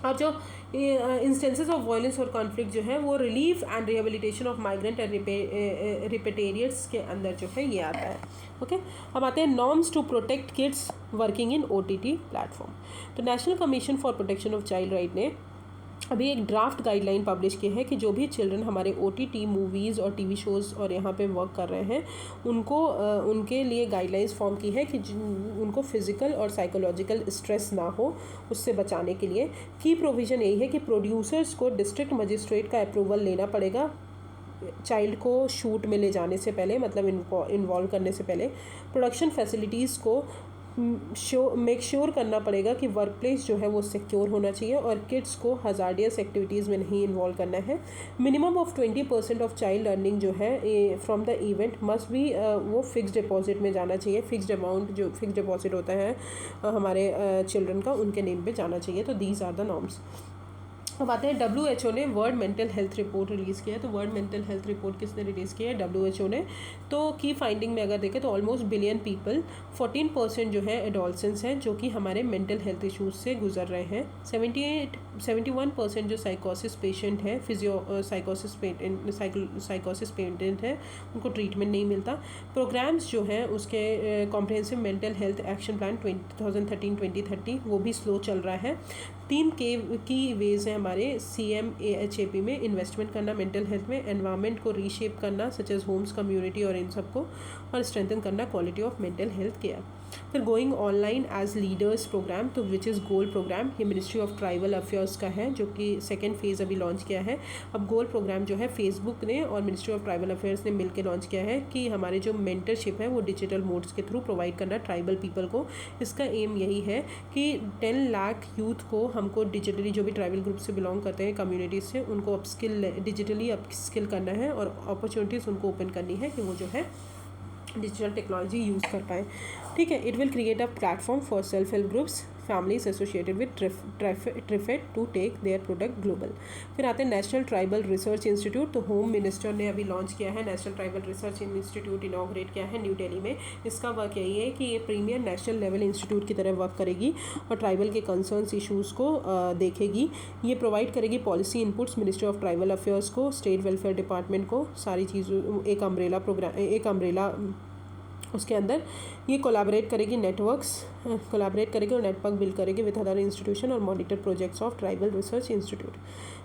और जो इंस्टेंसेस ऑफ वायलेंस और कॉन्फ्लिक्ट जो है वो relief and rehabilitation of migrant and repatriates के अंदर जो है ये आता है। ओके, अब आते हैं norms to protect kids working in OTT platform. तो national commission for protection of child right ने अभी एक ड्राफ्ट गाइडलाइन पब्लिश की है कि जो भी चिल्ड्रन हमारे OTT मूवीज़ और TV शोज़ और यहाँ पे वर्क कर रहे हैं उनको उनके लिए गाइडलाइंस फॉर्म की है कि उनको फिज़िकल और साइकोलॉजिकल स्ट्रेस ना हो, उससे बचाने के लिए की प्रोविज़न यही है कि प्रोड्यूसर्स को डिस्ट्रिक्ट मजिस्ट्रेट का अप्रूवल लेना पड़ेगा चाइल्ड को शूट में ले जाने से पहले, मतलब इन्वॉल्व करने से पहले। प्रोडक्शन फैसिलिटीज़ को मेक श्योर करना पड़ेगा कि वर्क प्लेस जो है वो सिक्योर होना चाहिए और किड्स को हजार्डियस एक्टिविटीज़ में नहीं इन्वॉल्व करना है। Minimum of 20% of child earning जो है फ्रॉम द इवेंट मस्ट भी वो फिक्स डिपॉजिट में जाना चाहिए। फिक्स्ड अमाउंट जो फिक्स डिपॉजिट होता है हमारे चिल्ड्रन का, उनके नेम पे जाना चाहिए। तो दीज आर द नॉर्म्स। अब आते हैं WHO ने world mental health report release किया है। तो वर्ल्ड मेंटल हेल्थ रिपोर्ट किसने रिलीज़ किया है? WHO ने। तो की फाइंडिंग में अगर देखें तो ऑलमोस्ट बिलियन पीपल 14% जो है एडोलसेंस हैं जो कि हमारे मेंटल हेल्थ इश्यूज से गुजर रहे हैं। 71% जो साइकोसिस पेशेंट है, साइकोसिस पेशेंट है, उनको ट्रीटमेंट नहीं मिलता। प्रोग्राम्स जो हैं उसके comprehensive mental health action plan 2013-2030 वो भी स्लो चल रहा है। 3 की वेज है हमारे CMAHAP में: इन्वेस्टमेंट करना मेंटल हेल्थ में, एनवायरनमेंट को रीशेप करना सच एज होम्स, कम्युनिटी और इन सबको, और स्ट्रेंथन करना quality of mental health care. फिर going online as leaders programme, तो विच इज़ गोल प्रोग्राम, ये मिनिस्ट्री ऑफ ट्राइबल अफेयर्स का है जो कि सेकेंड फेज़ अभी लॉन्च किया है। अब गोल प्रोग्राम जो है फेसबुक ने और मिनिस्ट्री ऑफ ट्राइबल अफेयर्स ने मिलकर लॉन्च किया है कि हमारे जो मेंटरशिप है वो डिजिटल मोड्स के थ्रू प्रोवाइड करना ट्राइबल पीपल को। इसका एम यही है कि 10 लाख यूथ को हमको डिजिटली, जो भी ट्राइबल ग्रुप से बिलोंग करते हैं कम्युनिटीज़ से, उनको डिजिटली अपस्किल करना है और अपॉर्चुनिटीज़ उनको ओपन करनी है कि वो जो है डिजिटल टेक्नोलॉजी यूज़ कर पाएँ। ठीक है, it will create a platform for self help groups families associated with TRIFED to take their product global. फिर आते हैं नेशनल ट्राइबल रिसर्च इंस्टीट्यूट। तो होम मिनिस्टर ने अभी लॉन्च किया है national tribal research institute, inaugurate किया है न्यू दिल्ली में। इसका वर्क यही है कि ये प्रीमियर नेशनल लेवल इंस्टीट्यूट की तरह वर्क करेगी और ट्राइबल के कंसर्न्स इशूज़ को देखेगी। ये प्रोवाइड करेगी policy inputs ministry of tribal affairs को, स्टेट वेलफेयर डिपार्टमेंट को, सारी चीज़ों एक अम्ब्रेला उसके अंदर ये कोलैबोरेट करेगी और नेटवर्क बिल्ड करेगी विद अदर इंस्टीट्यूशन और monitor projects of tribal research institute.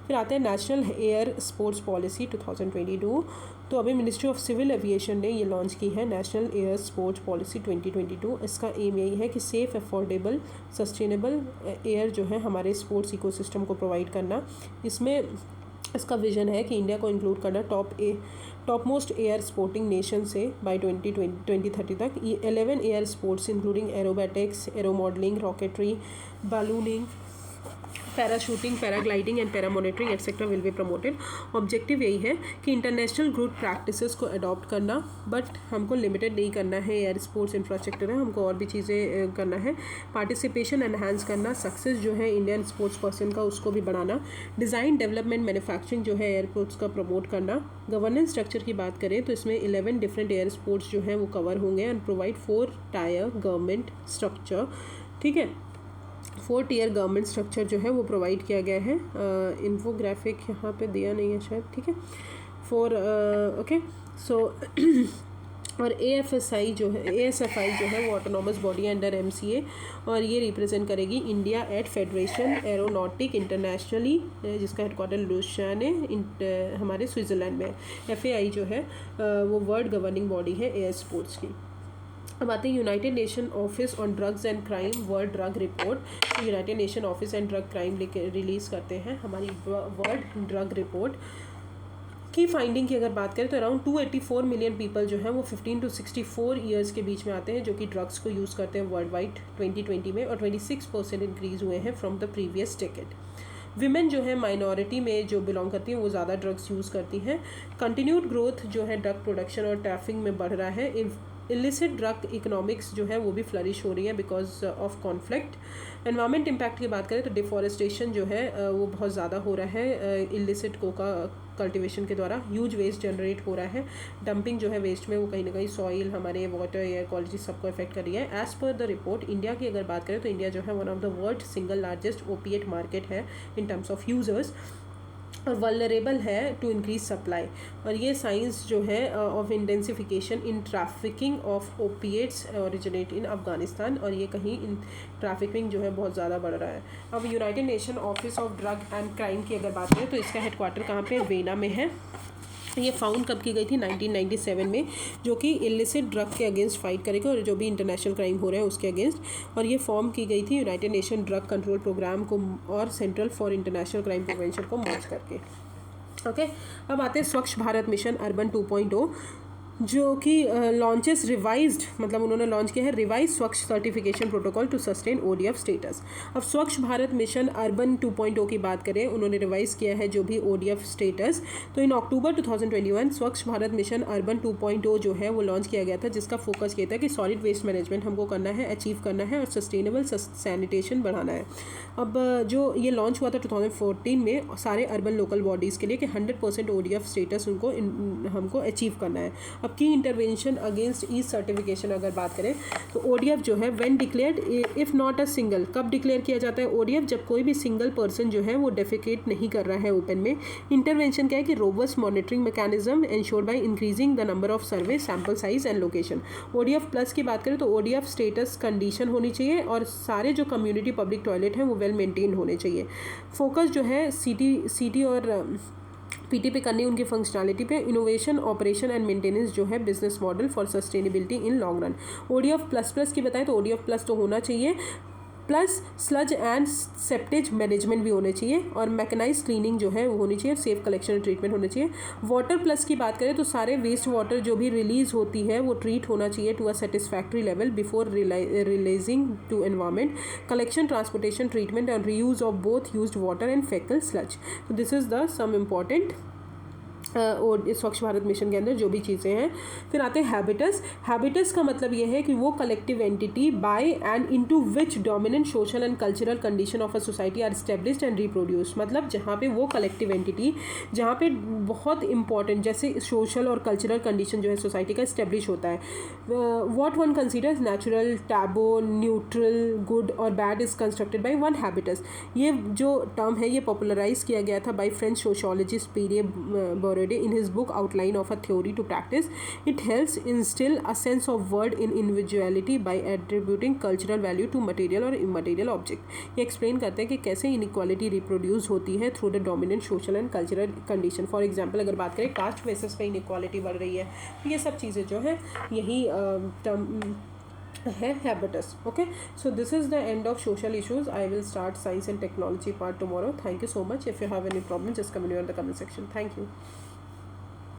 फिर आते हैं नेशनल एयर स्पोर्ट्स पॉलिसी 2022। तो अभी मिनिस्ट्री ऑफ सिविल एविएशन ने ये लॉन्च की है नेशनल एयर स्पोर्ट्स पॉलिसी 2022। इसका एम यही है कि सेफ़, अफोर्डेबल, सस्टेनेबल एयर जो है हमारे स्पोर्ट्स इकोसिस्टम को प्रोवाइड करना। इसमें इसका विजन है कि इंडिया को इंक्लूड करना top most air sporting nation से बाय 2030 तक। 11 air sports including aerobatics, aero modelling, rocketry, ballooning, parachuting, paragliding and paramotoring etcetera will be promoted. Objective यही है कि इंटरनेशनल गुड प्रैक्टिसेस को अडॉप्ट करना, बट हमको लिमिटेड नहीं करना है एयर स्पोर्ट्स इंफ्रास्ट्रक्चर है, हमको और भी चीज़ें करना है। पार्टिसिपेशन एनहांस करना, सक्सेस जो है इंडियन स्पोर्ट्स पर्सन का उसको भी बढ़ाना। डिज़ाइन, डेवलपमेंट, मैन्युफैक्चरिंग जो है एयरपोर्ट्स का प्रमोट करना। गवर्नेंस स्ट्रक्चर की बात करें तो इसमें 11 डिफरेंट एयर स्पोर्ट्स जो हैं वो कवर होंगे and provide 4 tyre government structure. ठीक है, 4 टियर गवर्नमेंट स्ट्रक्चर जो है वो प्रोवाइड किया गया है। इन्फोग्राफिक यहाँ पे दिया नहीं है शायद। ठीक है, ओके सो और AFSI जो है, ASFI जो है वो ऑटोनॉमस बॉडी अंडर MCA, और ये रिप्रेजेंट करेगी India at federation aeronautic internationally, जिसका हेडक्वार्टर लुशियान है हमारे स्विट्ज़रलैंड में। FAI जो है वो वर्ल्ड गवर्निंग बॉडी है एयर स्पोर्ट्स की। अब आते हैं United nation office on drugs and crime world drug report. United nation office and drug crime release करते हैं हमारी वर्ल्ड ड्रग रिपोर्ट की फाइंडिंग की अगर बात करें तो अराउंड 284 मिलियन पीपल जो हैं वो 15 to 64 ईयर्स के बीच में आते हैं जो कि ड्रग्स को यूज़ करते हैं वर्ल्ड वाइड 2020 में, और 26% इंक्रीज़ हुए हैं from the previous decade. Women जो है माइनॉरिटी में जो बिलोंग करती हैं वो ज़्यादा ड्रग्स यूज़ करती हैं। कंटिन्यूड ग्रोथ जो है ड्रग प्रोडक्शन और ट्रैफिकिंग में बढ़ रहा है। इलिसिट ड्रग इकोनॉमिक्स जो है वो भी फ्लरिश हो रही है because of conflict. Environment impact की बात करें तो डिफॉरेस्टेशन जो है वो बहुत ज़्यादा हो रहा है इलिसिट कोका कल्टीवेशन के द्वारा। ह्यूज वेस्ट जनरेट हो रहा है। डंपिंग जो है वेस्ट में वो कहीं ना कहीं सॉइल, हमारे वाटर, एयर क्वालिटी सबको इफेक्ट कर रही है। As per the report India की अगर बात करें तो इंडिया जो है one of the world single largest opiate market है इन टर्म्स ऑफ यूजर्स, और वल्नरेबल है टू इंक्रीज सप्लाई। और ये साइंस जो है of intensification in trafficking of opiates originate in Afghanistan, और ये कहीं इन ट्रैफिकिंग जो है बहुत ज़्यादा बढ़ रहा है। अब United nation office of drug and crime की अगर बात करें तो इसका हेडक्वार्टर कहाँ पे, वेना में है। ये फाउंड कब की गई थी, 1997 में, जो कि इलिसिट ड्रग के अगेंस्ट फाइट करेगा और जो भी इंटरनेशनल क्राइम हो रहे हैं उसके अगेंस्ट। और ये फॉर्म की गई थी United Nation drug control programme को और central for international crime prevention को मर्ज करके। ओके, अब आते हैं स्वच्छ भारत मिशन अर्बन 2.0, जो कि लॉन्चेस रिवाइज्ड, मतलब उन्होंने लॉन्च किया है revise Swachh certification protocol to sustain ODF status. अब स्वच्छ भारत मिशन अर्बन 2.0 की बात करें, उन्होंने रिवाइज किया है जो भी ODF स्टेटस। तो इन अक्टूबर 2021 स्वच्छ भारत मिशन अर्बन 2.0 जो है वो लॉन्च किया गया था, जिसका फोकस किया था कि सॉलिड वेस्ट मैनेजमेंट हमको करना है, अचीव करना है और सस्टेनेबल सैनिटेशन बढ़ाना है। अब जो ये लॉन्च हुआ था 2014 में सारे अर्बन लोकल बॉडीज़ के लिए कि 100% ODF स्टेटस उनको हमको अचीव करना है। अब की इंटरवेंशन अगेंस्ट ई सर्टिफिकेशन अगर बात करें तो ODF जो है when declared if not a single, कब डिक्लेयर किया जाता है ODF, जब कोई भी सिंगल पर्सन जो है वो डेफिकेट नहीं कर रहा है ओपन में। इंटरवेंशन क्या है कि robust monitoring mechanism ensured by increasing the number of survey, sample size and location. ODF plus की बात करें तो ODF स्टेटस कंडीशन होनी चाहिए और सारे जो कम्युनिटी पब्लिक टॉयलेट हैं वो वेल मेंटेन होने चाहिए। फोकस जो है सिटी और PT पे करनी उनकी फंक्शनैलिटी पे। इनोवेशन, ऑपरेशन एंड मेंटेनेंस जो है business model for sustainability in long run. ODF plus की बताएं तो ODF प्लस तो होना चाहिए, plus sludge and septage management भी होने चाहिए और मैकेनाइज क्लीनिंग जो है वो होनी चाहिए, सेफ कलेक्शन एंड ट्रीटमेंट होने चाहिए। वाटर प्लस की बात करें तो सारे वेस्ट वाटर जो भी रिलीज होती है वो ट्रीट होना चाहिए to a satisfactory level before releasing to environment. Collection, transportation, treatment and reuse of both used water and faecal sludge. तो this is the some important और स्वच्छ भारत मिशन के अंदर जो भी चीज़ें हैं। फिर आते हैं हैबिटस। हैबिटस का मतलब ये है कि वो collective entity by and into which dominant social and cultural condition of a society are established and reproduce. मतलब जहाँ पे वो कलेक्टिव एंटिटी जहाँ पे बहुत इंपॉर्टेंट जैसे सोशल और कल्चरल कंडीशन जो है सोसाइटी का इस्टेब्लिश होता है। What one considers natural, taboo, neutral, good और bad is constructed by one habitus. ये जो टर्म है ये पॉपुलराइज किया गया था by French sociologist Pierre in his book Outline of a Theory to Practice. It helps instill a sense of world in individuality by attributing cultural value to material और immaterial object. ये explain करते हैं कि कैसे inequality reproduce होती है through the dominant social and cultural condition. For example अगर बात करें कास्ट बेसिस पे inequality बढ़ रही है, तो ये सब चीज़ें जो है यही टर्म है habitus. Okay, so this is the end of social issues. I will start science and technology part tomorrow. Thank you so much. If you have any problem just comment in the comment section. Thank you.